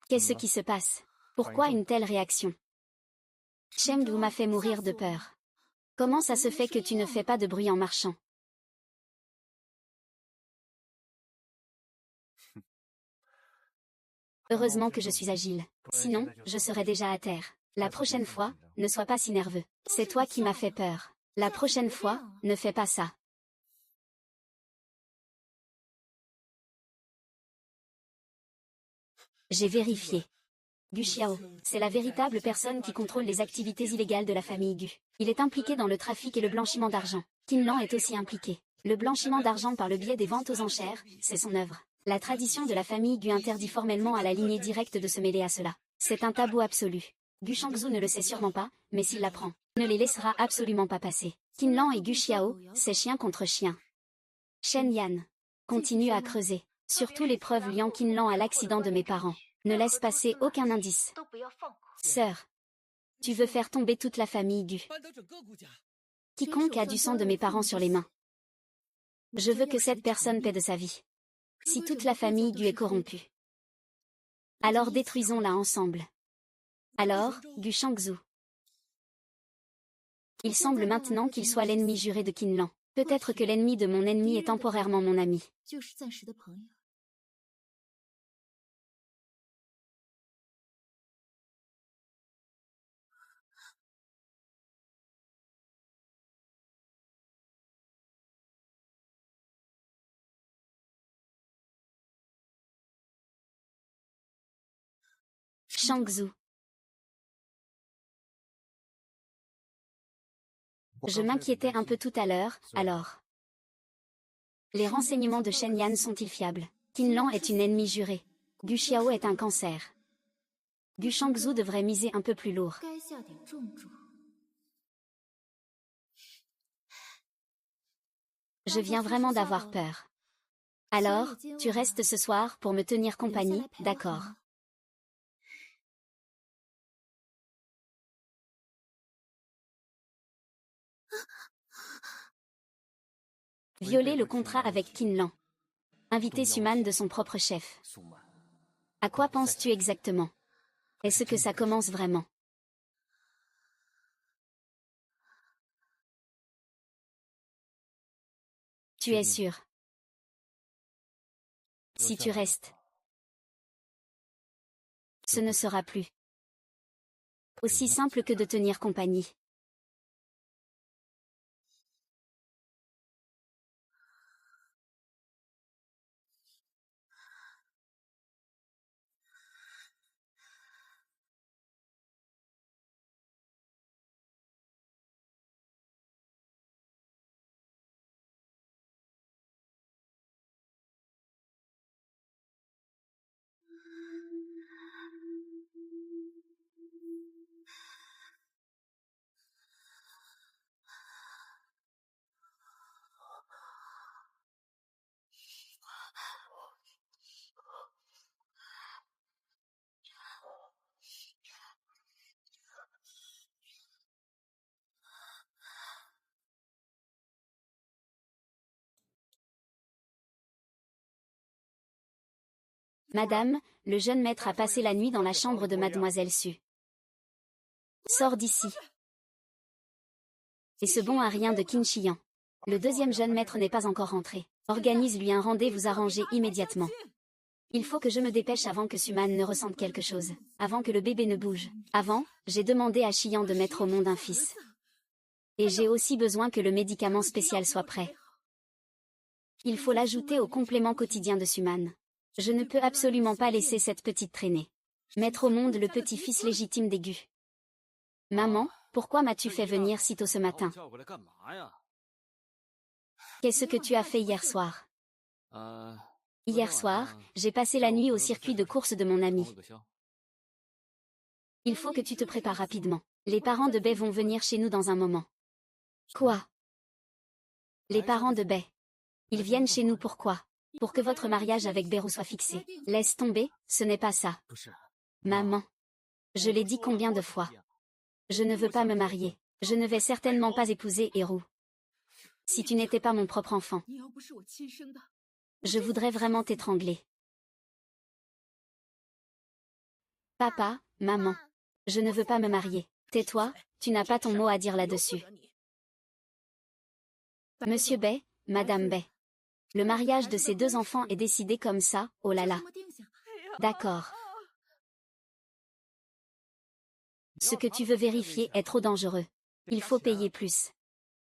Qu'est-ce qui se passe? Pourquoi une telle réaction? Chengdu m'a fait mourir de peur. Comment ça se fait que tu ne fais pas de bruit en marchant? Heureusement que je suis agile. Sinon, je serais déjà à terre. La prochaine fois, ne sois pas si nerveux. C'est toi qui m'as fait peur. La prochaine fois, ne fais pas ça. J'ai vérifié. Gu Xiao, c'est la véritable personne qui contrôle les activités illégales de la famille Gu. Il est impliqué dans le trafic et le blanchiment d'argent. Qin Lan est aussi impliqué. Le blanchiment d'argent par le biais des ventes aux enchères, c'est son œuvre. La tradition de la famille Gu interdit formellement à la lignée directe de se mêler à cela. C'est un tabou absolu. Gu Shangzhou ne le sait sûrement pas, mais s'il l'apprend, il ne les laissera absolument pas passer. Qin Lan et Gu Xiao, c'est chien contre chien. Shen Yan continue à creuser. Surtout les preuves liant Qin Lan à l'accident de mes parents. Ne laisse passer aucun indice. Sœur, tu veux faire tomber toute la famille Gu. Quiconque a du sang de mes parents sur les mains. Je veux que cette personne paie de sa vie. Si toute la famille Gu est corrompue, alors détruisons-la ensemble. Alors, Gu Shangzhou. Il semble maintenant qu'il soit l'ennemi juré de Qin Lan. Peut-être que l'ennemi de mon ennemi est temporairement mon ami. Shangzhou. Je m'inquiétais un peu tout à l'heure, alors. Les renseignements de Shen Yan sont-ils fiables? Qin Lan est une ennemie jurée. Gu Xiao est un cancer. Gu Shangzhou devrait miser un peu plus lourd. Je viens vraiment d'avoir peur. Alors, tu restes ce soir pour me tenir compagnie, d'accord? Violer le contrat avec Qin Lan. Inviter Suman de son propre chef. À quoi penses-tu exactement? Est-ce que ça commence vraiment? Tu es sûr? Si tu restes, ce ne sera plus aussi simple que de tenir compagnie. Madame, le jeune maître a passé la nuit dans la chambre de mademoiselle Su. Sors d'ici. Et ce bon à rien de Qin Shiyan. Le deuxième jeune maître n'est pas encore rentré. Organise-lui un rendez-vous arrangé immédiatement. Il faut que je me dépêche avant que Suman ne ressente quelque chose. Avant que le bébé ne bouge. Avant, j'ai demandé à Shiyan de mettre au monde un fils. Et j'ai aussi besoin que le médicament spécial soit prêt. Il faut l'ajouter au complément quotidien de Suman. Je ne peux absolument pas laisser cette petite traîner. Mettre au monde le petit-fils légitime des Gu. Maman, pourquoi m'as-tu fait venir si tôt ce matin? Qu'est-ce que tu as fait hier soir? Hier soir, j'ai passé la nuit au circuit de course de mon ami. Il faut que tu te prépares rapidement. Les parents de Bai vont venir chez nous dans un moment. Quoi? Les parents de Bai. Ils viennent chez nous pourquoi? pour que votre mariage avec Beru soit fixé. Laisse tomber, ce n'est pas ça. Maman. Je l'ai dit combien de fois. Je ne veux pas me marier. Je ne vais certainement pas épouser Eru. Si tu n'étais pas mon propre enfant. Je voudrais vraiment t'étrangler. Papa, maman. Je ne veux pas me marier. Tais-toi, tu n'as pas ton mot à dire là-dessus. Monsieur Bay, Madame Bay. Le mariage de ces deux enfants est décidé comme ça, oh là là. D'accord. Ce que tu veux vérifier est trop dangereux. Il faut payer plus.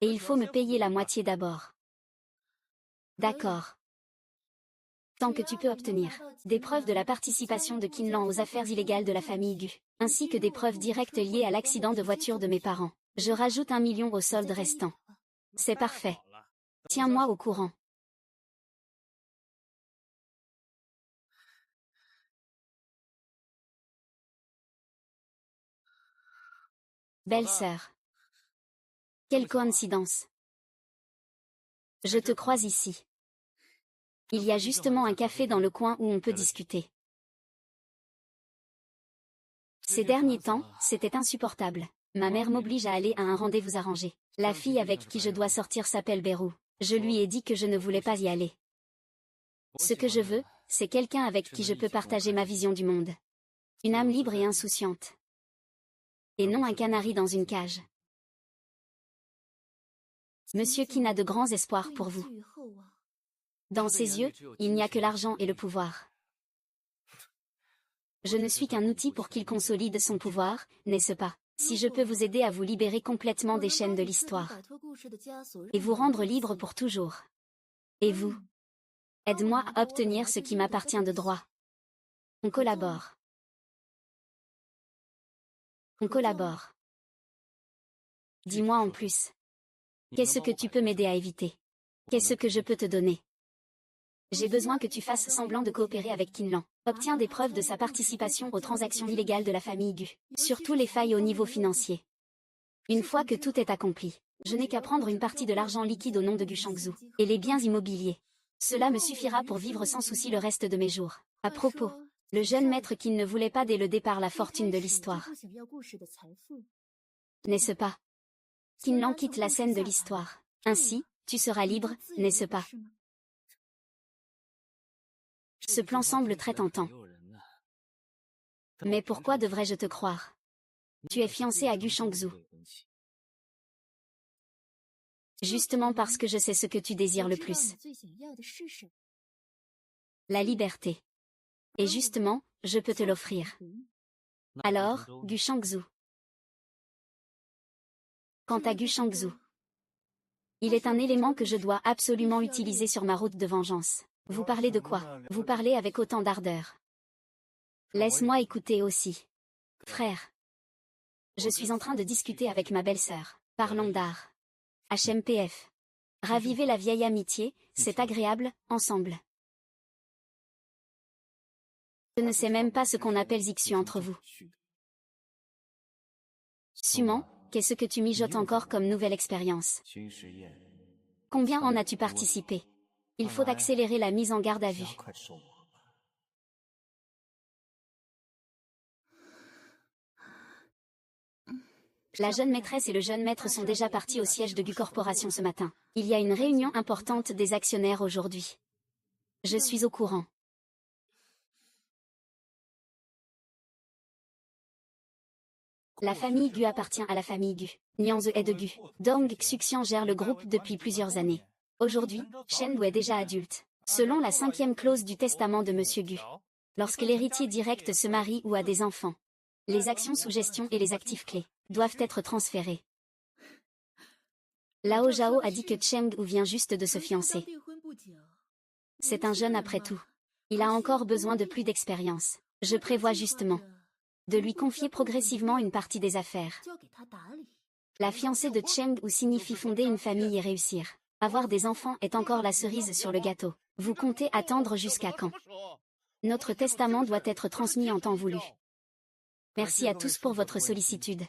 Et il faut me payer la moitié d'abord. D'accord. Tant que tu peux obtenir des preuves de la participation de Kinlan aux affaires illégales de la famille Gu, ainsi que des preuves directes liées à l'accident de voiture de mes parents. Je rajoute 1 million au solde restant. C'est parfait. Tiens-moi au courant. Belle-sœur. Quelle coïncidence. Je te crois ici. Il y a justement un café dans le coin où on peut discuter. Ces derniers temps, c'était insupportable. Ma mère m'oblige à aller à un rendez-vous arrangé. La fille avec qui je dois sortir s'appelle Beru. Je lui ai dit que je ne voulais pas y aller. Ce que je veux, c'est quelqu'un avec qui je peux partager ma vision du monde. Une âme libre et insouciante. Et non un canari dans une cage. Monsieur Qin a de grands espoirs pour vous. Dans ses yeux, il n'y a que l'argent et le pouvoir. Je ne suis qu'un outil pour qu'il consolide son pouvoir, n'est-ce pas? Si je peux vous aider à vous libérer complètement des chaînes de l'histoire. Et vous rendre libre pour toujours. Et vous? Aide-moi à obtenir ce qui m'appartient de droit. On collabore. On collabore. Dis-moi en plus. Qu'est-ce que tu peux m'aider à éviter? Qu'est-ce que je peux te donner? J'ai besoin que tu fasses semblant de coopérer avec Kinlan. Obtiens des preuves de sa participation aux transactions illégales de la famille Gu. Surtout les failles au niveau financier. Une fois que tout est accompli, je n'ai qu'à prendre une partie de l'argent liquide au nom de Gu Shangzhou, et les biens immobiliers. Cela me suffira pour vivre sans souci le reste de mes jours. À propos, le jeune maître Qin ne voulait pas dès le départ la fortune de l'histoire. N'est-ce pas? Kinlan quitte la scène de l'histoire. Ainsi, tu seras libre, n'est-ce pas? Ce plan semble très tentant. Mais pourquoi devrais-je te croire? Tu es fiancé à Gu Shangzhou. Justement parce que je sais ce que tu désires le plus. La liberté. Et justement, je peux te l'offrir. Alors, Gu Shangzhou. Quant à Gu Shangzhou, il est un élément que je dois absolument utiliser sur ma route de vengeance. Vous parlez de quoi? Vous parlez avec autant d'ardeur. Laisse-moi écouter aussi. Frère. Je suis en train de discuter avec ma belle-sœur. Parlons d'art. HMPF. Raviver la vieille amitié, c'est agréable, ensemble. Je ne sais même pas ce qu'on appelle Zixu entre vous. Suman, qu'est-ce que tu mijotes encore comme nouvelle expérience? Combien en as-tu participé? Il faut accélérer la mise en garde à vue. La jeune maîtresse et le jeune maître sont déjà partis au siège de Gu Corporation ce matin. Il y a une réunion importante des actionnaires aujourd'hui. Je suis au courant. La famille Gu appartient à la famille Gu. Nianze est de Gu. Dong Xuxian gère le groupe depuis plusieurs années. Aujourd'hui, Shen Wu est déjà adulte. Selon la 5e clause du testament de Monsieur Gu. Lorsque l'héritier direct se marie ou a des enfants, les actions sous gestion et les actifs clés doivent être transférés. Lao Zhao a dit que Cheng Wu vient juste de se fiancer. C'est un jeune après tout. Il a encore besoin de plus d'expérience. Je prévois justement de lui confier progressivement une partie des affaires. La fiancée de Cheng Wu signifie fonder une famille et réussir. Avoir des enfants est encore la cerise sur le gâteau. Vous comptez attendre jusqu'à quand? Notre testament doit être transmis en temps voulu. Merci à tous pour votre sollicitude.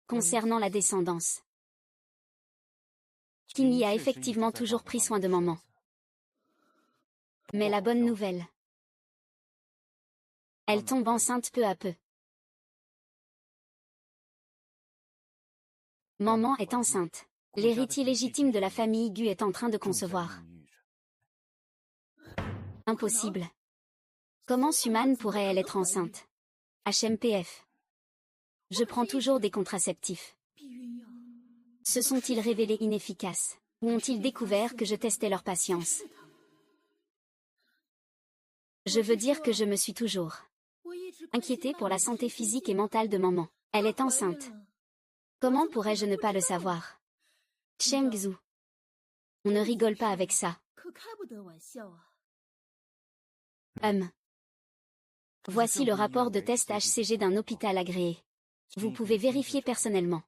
Concernant la descendance, Qin Yi a effectivement toujours pris soin de maman. Mais la bonne nouvelle. Elle tombe enceinte peu à peu. Maman est enceinte. L'héritier légitime de la famille Gu est en train de concevoir. Impossible. Comment Suman pourrait-elle être enceinte? HMPF. Je prends toujours des contraceptifs. Se sont-ils révélés inefficaces? Ou ont-ils découvert que je testais leur patience? Je veux dire que je me suis toujours inquiétée pour la santé physique et mentale de maman. Elle est enceinte. Comment pourrais-je ne pas le savoir? Cheng Zhu. On ne rigole pas avec ça. Voici le rapport de test HCG d'un hôpital agréé. Vous pouvez vérifier personnellement.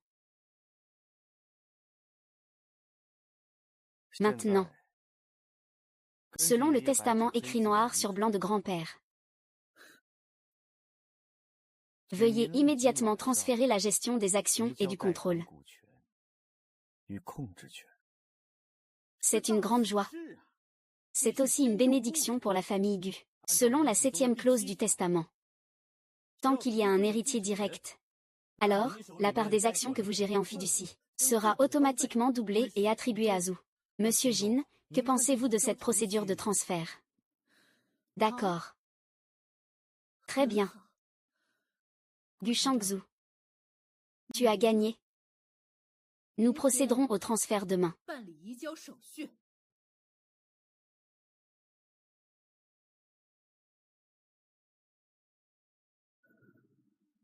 Maintenant. Selon le testament écrit noir sur blanc de grand-père. Veuillez immédiatement transférer la gestion des actions et du contrôle. C'est une grande joie. C'est aussi une bénédiction pour la famille Gu. Selon la 7e clause du testament. Tant qu'il y a un héritier direct, alors, la part des actions que vous gérez en fiducie sera automatiquement doublée et attribuée à Zhu. Monsieur Jin, que pensez-vous de cette procédure de transfert? D'accord. Très bien. Gu Shangzhu. Tu as gagné. Nous procéderons au transfert demain.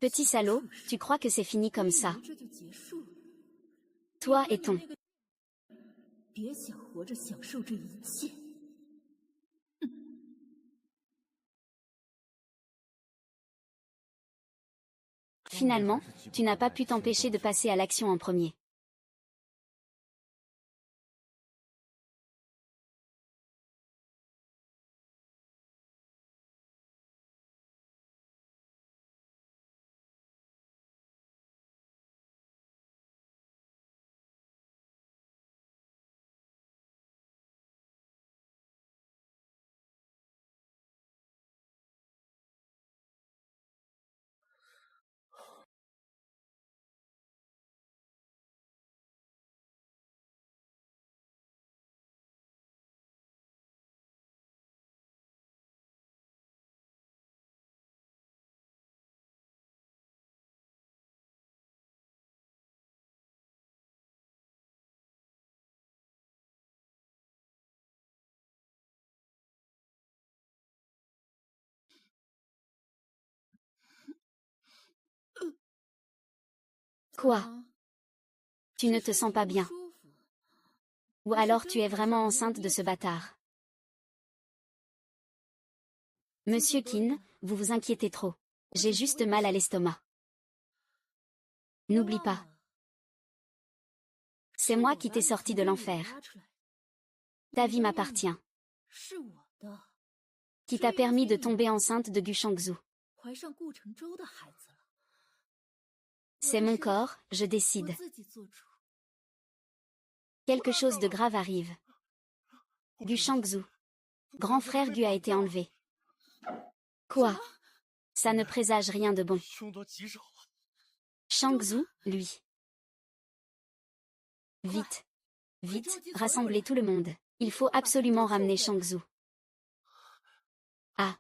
Petit salaud, tu crois que c'est fini comme ça? Toi et ton. Finalement, tu n'as pas pu t'empêcher de passer à l'action en premier. Quoi? Tu ne te sens pas bien? Ou alors tu es vraiment enceinte de ce bâtard? Monsieur Qin, vous vous inquiétez trop. J'ai juste mal à l'estomac. N'oublie pas. C'est moi qui t'ai sorti de l'enfer. Ta vie m'appartient. Qui t'a permis de tomber enceinte de Gu Shangzhu. C'est mon corps, je décide. Quelque chose de grave arrive. Gu Shangzhu. Grand frère Gu a été enlevé. Quoi? Ça ne présage rien de bon. Shangzhu, lui. Vite. Vite, rassemblez tout le monde. Il faut absolument ramener Shangzhu. Ah.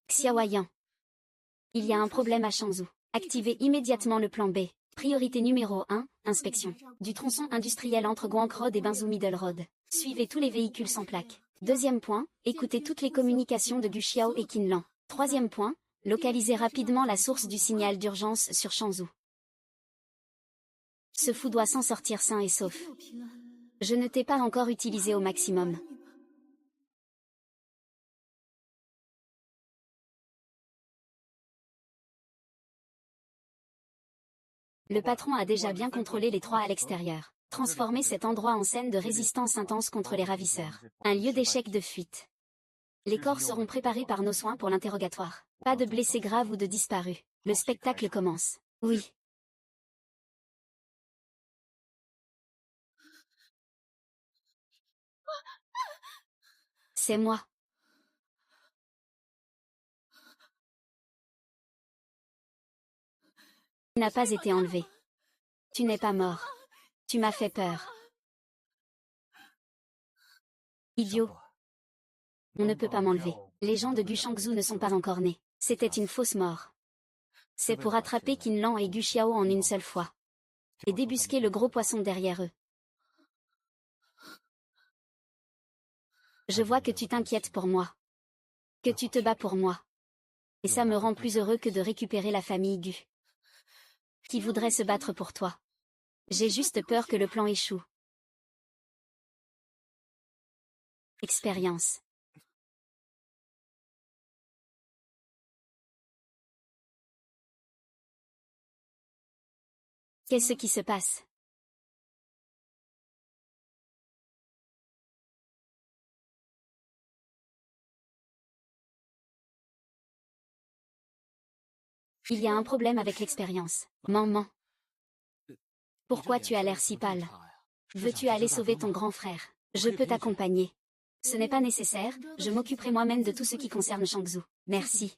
Xiaoyan. Il y a un problème à Shangzhou. Activez immédiatement le plan B. Priorité numéro 1, inspection. Du tronçon industriel entre Guang Road et Binzhou Middle Road. Suivez tous les véhicules sans plaque. Deuxième point, écoutez toutes les communications de Gu Xiao et Qinlan. Troisième point, localisez rapidement la source du signal d'urgence sur Shangzhou. Ce fou doit s'en sortir sain et sauf. Je ne t'ai pas encore utilisé au maximum. Le patron a déjà bien contrôlé les 3 à l'extérieur. Transformez cet endroit en scène de résistance intense contre les ravisseurs. Un lieu d'échec de fuite. Les corps seront préparés par nos soins pour l'interrogatoire. Pas de blessés graves ou de disparus. Le spectacle commence. Oui. C'est moi. Tu n'as pas été enlevé. Tu n'es pas mort. Tu m'as fait peur. Idiot. On ne peut pas m'enlever. Les gens de Gushangzhou ne sont pas encore nés. C'était une fausse mort. C'est pour attraper Qinlan et Gu Xiao en une seule fois. Et débusquer le gros poisson derrière eux. Je vois que tu t'inquiètes pour moi. Que tu te bats pour moi. Et ça me rend plus heureux que de récupérer la famille Gu. Qui voudrait se battre pour toi. J'ai juste peur que le plan échoue. Expérience. Qu'est-ce qui se passe? Il y a un problème avec l'expérience. Maman. Pourquoi tu as l'air si pâle? Veux-tu aller sauver ton grand frère? Je peux t'accompagner. Ce n'est pas nécessaire, je m'occuperai moi-même de tout ce qui concerne Shangzhou. Merci.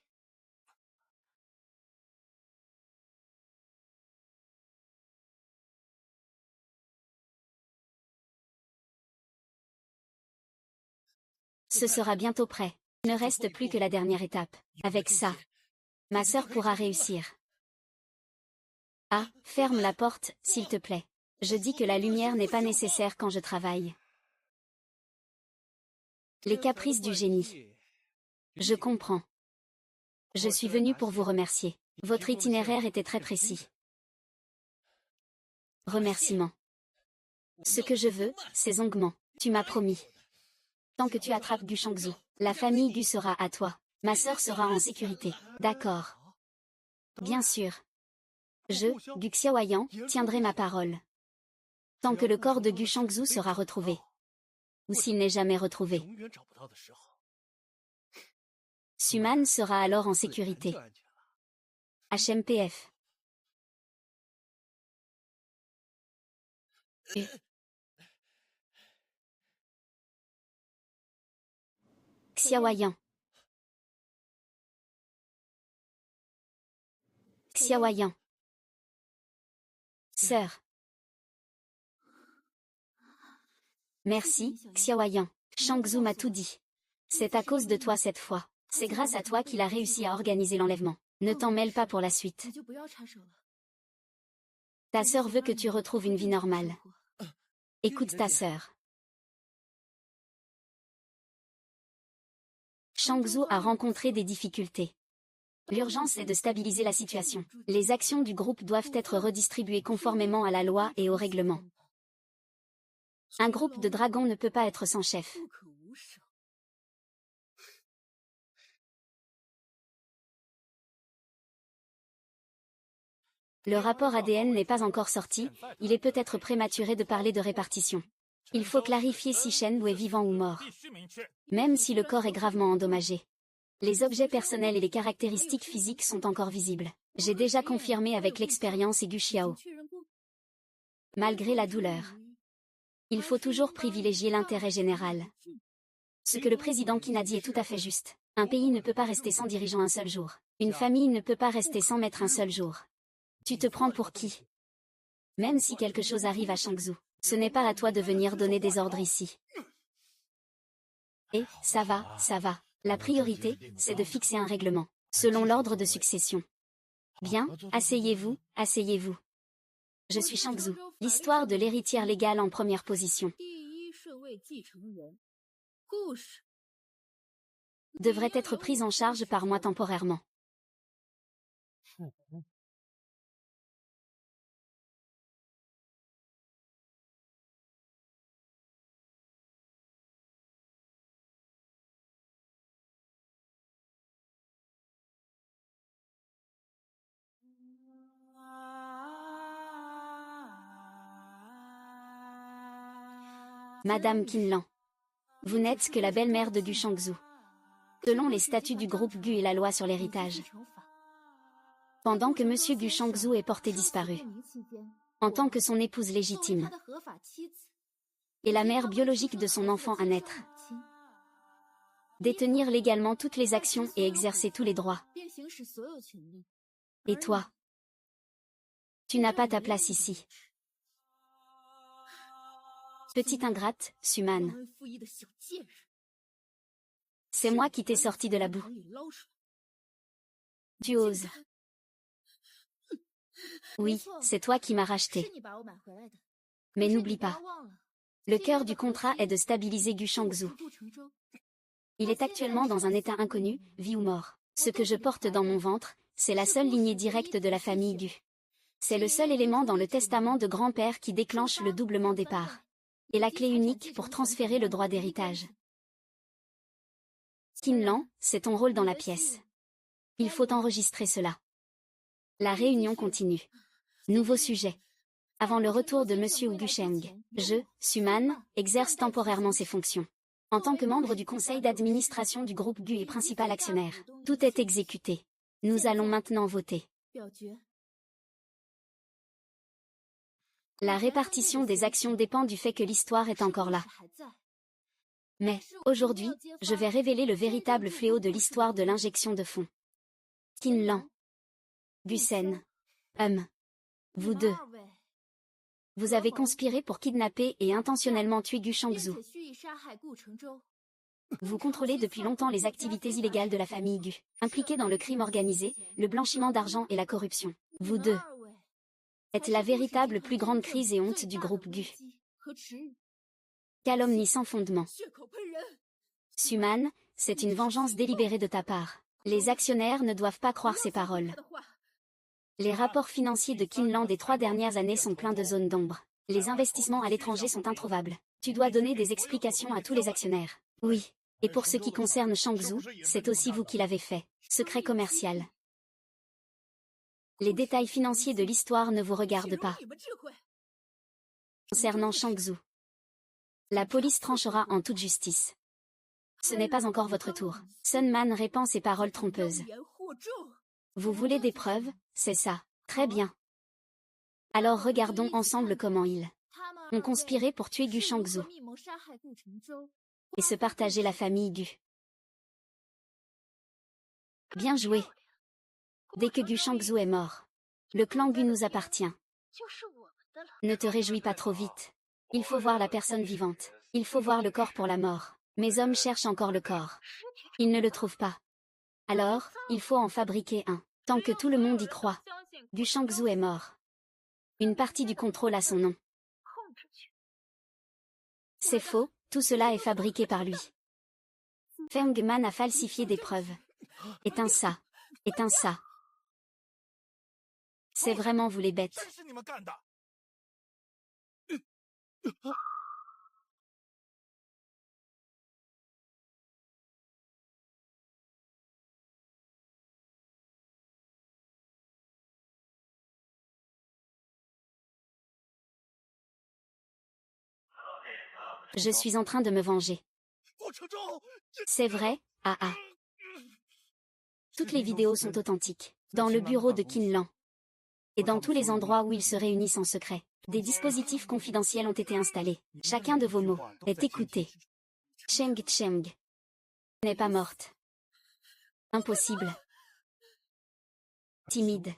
Ce sera bientôt prêt. Il ne reste plus que la dernière étape. Avec ça, ma sœur pourra réussir. Ah, ferme la porte, s'il te plaît. Je dis que la lumière n'est pas nécessaire quand je travaille. Les caprices du génie. Je comprends. Je suis venu pour vous remercier. Votre itinéraire était très précis. Remerciements. Ce que je veux, c'est Zongman. Tu m'as promis. Tant que tu attrapes Gu Shangzhou, la famille Gu sera à toi. Ma sœur sera en sécurité. D'accord. Bien sûr. Je, Gu Xiaoyan, tiendrai ma parole. Tant que le corps de Gu Shangzhou sera retrouvé. Ou s'il n'est jamais retrouvé. Suman sera alors en sécurité. HMPF. Xiaoyan. Xiaoyan. Sœur. Merci, Xiaoyan. Shangzhou m'a tout dit. C'est à cause de toi cette fois. C'est grâce à toi qu'il a réussi à organiser l'enlèvement. Ne t'en mêle pas pour la suite. Ta sœur veut que tu retrouves une vie normale. Écoute ta sœur. Shangzhou a rencontré des difficultés. L'urgence est de stabiliser la situation. Les actions du groupe doivent être redistribuées conformément à la loi et au règlement. Un groupe de dragons ne peut pas être sans chef. Le rapport ADN n'est pas encore sorti, il est peut-être prématuré de parler de répartition. Il faut clarifier si Shen Wu est vivant ou mort. Même si le corps est gravement endommagé. Les objets personnels et les caractéristiques physiques sont encore visibles. J'ai déjà confirmé avec l'expérience et Gu Xiao. Malgré la douleur. Il faut toujours privilégier l'intérêt général. Ce que le président Qin a dit est tout à fait juste. Un pays ne peut pas rester sans dirigeant un seul jour. Une famille ne peut pas rester sans maître un seul jour. Tu te prends pour qui? Même si quelque chose arrive à Shangzhou, ce n'est pas à toi de venir donner des ordres ici. Et, ça va. La priorité, c'est de fixer un règlement, selon l'ordre de succession. Bien, asseyez-vous, asseyez-vous. Je suis Shangzhou, l'histoire de l'héritière légale en première position. Devrait être prise en charge par moi temporairement. Madame Qinlan. Vous n'êtes que la belle-mère de Gu Shangzhou. Selon les statuts du groupe Gu et la loi sur l'héritage. pendant que Monsieur Gu Shangzhou est porté disparu, en tant que son épouse légitime, et la mère biologique de son enfant à naître. Détenir légalement toutes les actions et exercer tous les droits. Et toi? Tu n'as pas ta place ici. Petite ingrate, Suman. C'est moi qui t'ai sorti de la boue. Tu oses. Oui, c'est toi qui m'as racheté. Mais n'oublie pas. Le cœur du contrat est de stabiliser Gu Shangzhou. Il est actuellement dans un état inconnu, vie ou mort. Ce que je porte dans mon ventre, c'est la seule lignée directe de la famille Gu. C'est le seul élément dans le testament de grand-père qui déclenche le doublement des parts. Et la clé unique pour transférer le droit d'héritage. Qin Lan, c'est ton rôle dans la pièce. Il faut enregistrer cela. La réunion continue. Nouveau sujet. Avant le retour de Monsieur Wu Gusheng, je, Suman, exerce temporairement ses fonctions. En tant que membre du conseil d'administration du groupe Gu et principal actionnaire, tout est exécuté. Nous allons maintenant voter. La répartition des actions dépend du fait que l'histoire est encore là. Mais, aujourd'hui, je vais révéler le véritable fléau de l'histoire de l'injection de fonds. Qin Lan. Gusen. Vous deux. Vous avez conspiré pour kidnapper et intentionnellement tuer Gu Shangzhou. Vous contrôlez depuis longtemps les activités illégales de la famille Gu, impliquées dans le crime organisé, le blanchiment d'argent et la corruption. Vous deux êtes la véritable plus grande crise et honte du groupe Gu. Calomnie sans fondement. Suman, c'est une vengeance délibérée de ta part. Les actionnaires ne doivent pas croire ces paroles. Les rapports financiers de Qin Lan des 3 dernières années sont pleins de zones d'ombre. Les investissements à l'étranger sont introuvables. Tu dois donner des explications à tous les actionnaires. Oui. Et pour ce qui concerne Shangzhou, c'est aussi vous qui l'avez fait. Secret commercial. Les détails financiers de l'histoire ne vous regardent pas. Concernant Shangzhou, la police tranchera en toute justice. Ce n'est pas encore votre tour. Sun Man répand ces paroles trompeuses. Vous voulez des preuves, c'est ça. Très bien. Alors regardons ensemble comment ils ont conspiré pour tuer Gu Shangzhou et se partager la famille Gu. Bien joué. Dès que Gu Shangzhou est mort, le clan Gu nous appartient. Ne te réjouis pas trop vite. Il faut voir la personne vivante. Il faut voir le corps pour la mort. Mes hommes cherchent encore le corps. Ils ne le trouvent pas. Alors, il faut en fabriquer un. Tant que tout le monde y croit. Gu Shangzhou est mort. Une partie du contrôle a son nom. C'est faux, tout cela est fabriqué par lui. Feng Man a falsifié des preuves. Éteins ça. Éteins ça. C'est vraiment vous les bêtes. Je suis en train de me venger. C'est vrai, ah ah. Toutes les vidéos sont authentiques. Dans le bureau de Qin Lan. Et dans tous les endroits où ils se réunissent en secret. Des dispositifs confidentiels ont été installés. Chacun de vos mots est écouté. Cheng n'est pas morte. Impossible. Timide.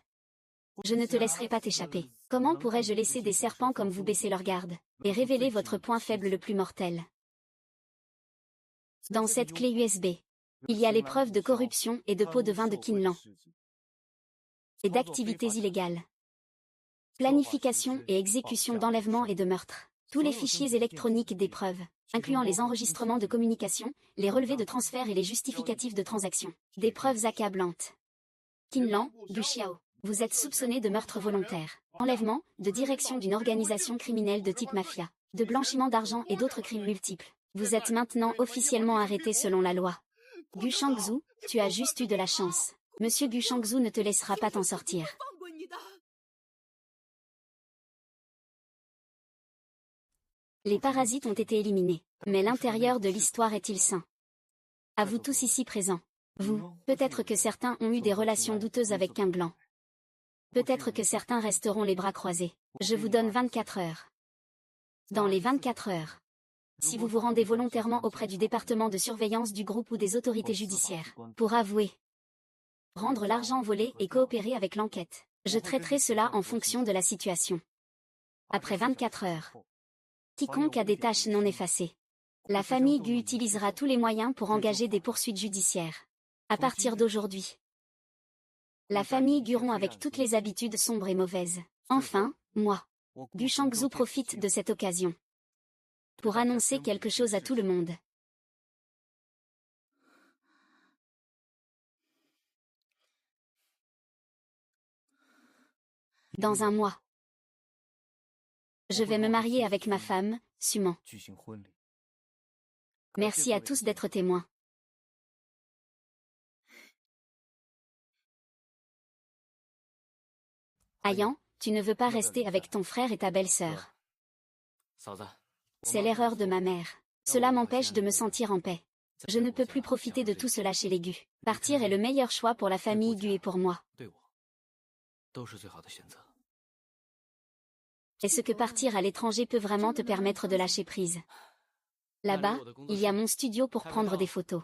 Je ne te laisserai pas t'échapper. Comment pourrais-je laisser des serpents comme vous baisser leur garde et révéler votre point faible le plus mortel? Dans cette clé USB, il y a les preuves de corruption et de pots de vin de Qin Lan. Et d'activités illégales. Planification et exécution d'enlèvement et de meurtre. Tous les fichiers électroniques des preuves, incluant les enregistrements de communication, les relevés de transfert et les justificatifs de transaction. Des preuves accablantes. Qin Lan, Gu Xiao, vous êtes soupçonné de meurtre volontaire, enlèvement, de direction d'une organisation criminelle de type mafia, de blanchiment d'argent et d'autres crimes multiples. Vous êtes maintenant officiellement arrêté selon la loi. Gu Shangzhou, tu as juste eu de la chance. Monsieur Gu Shangzhou ne te laissera pas t'en sortir. Les parasites ont été éliminés, mais l'intérieur de l'histoire est-il sain? À vous tous ici présents. Vous, peut-être que certains ont eu des relations douteuses avec Qin Lan. Peut-être que certains resteront les bras croisés. Je vous donne 24 heures. Dans les 24 heures, si vous vous rendez volontairement auprès du département de surveillance du groupe ou des autorités judiciaires, pour avouer, rendre l'argent volé et coopérer avec l'enquête, je traiterai cela en fonction de la situation. Après 24 heures, quiconque a des tâches non effacées, la famille Gu utilisera tous les moyens pour engager des poursuites judiciaires. À partir d'aujourd'hui, la famille Gu rompt avec toutes les habitudes sombres et mauvaises. Enfin, moi, Gu Shangzhou profite de cette occasion pour annoncer quelque chose à tout le monde. Dans un mois, je vais me marier avec ma femme, Suman. Merci à tous d'être témoins. Ayan, tu ne veux pas rester avec ton frère et ta belle-sœur. C'est l'erreur de ma mère. Cela m'empêche de me sentir en paix. Je ne peux plus profiter de tout cela chez les Gu. Partir est le meilleur choix pour la famille Gu et pour moi. Est-ce que partir à l'étranger peut vraiment te permettre de lâcher prise? Là-bas, il y a mon studio pour prendre des photos.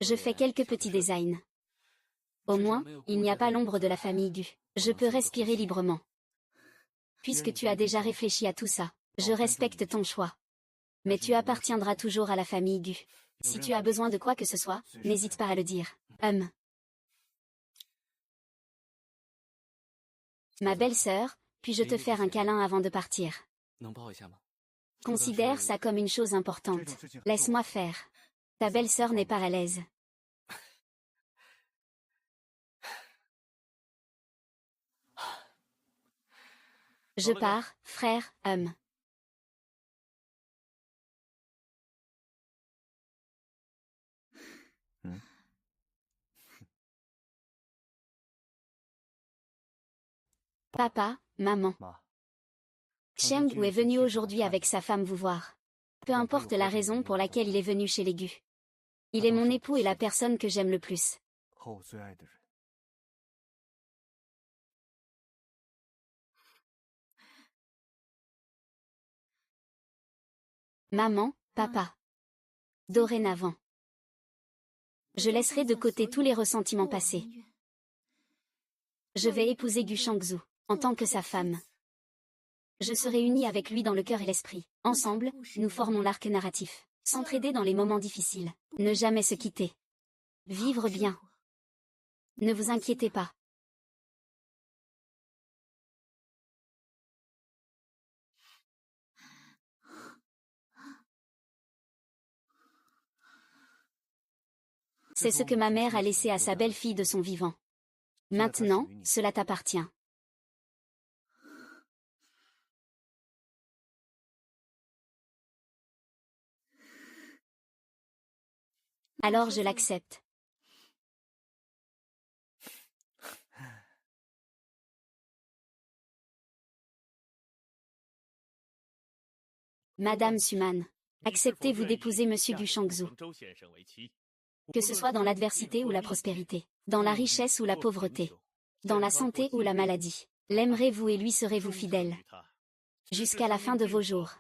Je fais quelques petits designs. Au moins, il n'y a pas l'ombre de la famille Gu. Je peux respirer librement. Puisque tu as déjà réfléchi à tout ça, je respecte ton choix. Mais tu appartiendras toujours à la famille Gu. Si tu as besoin de quoi que ce soit, n'hésite pas à le dire. Ma belle-sœur, puis-je te faire un câlin avant de partir? Considère ça comme une chose importante. Laisse-moi faire. Ta belle-sœur n'est pas à l'aise. Je pars, frère, Papa, maman. Cheng est venu aujourd'hui avec sa femme vous voir. Peu importe la raison pour laquelle il est venu chez les Gu. Il est mon époux et la personne que j'aime le plus. Maman, papa. Dorénavant, je laisserai de côté tous les ressentiments passés. Je vais épouser Gu Shangzhou, en tant que sa femme. Je serai unie avec lui dans le cœur et l'esprit. Ensemble, nous formons l'arc narratif. S'entraider dans les moments difficiles. Ne jamais se quitter. Vivre bien. Ne vous inquiétez pas. C'est ce que ma mère a laissé à sa belle-fille de son vivant. Maintenant, cela t'appartient. Alors je l'accepte. Madame Suman, acceptez-vous d'épouser Monsieur Gu Shangzhou? Que ce soit dans l'adversité ou la prospérité, dans la richesse ou la pauvreté, dans la santé ou la maladie, l'aimerez-vous et lui serez-vous fidèle jusqu'à la fin de vos jours.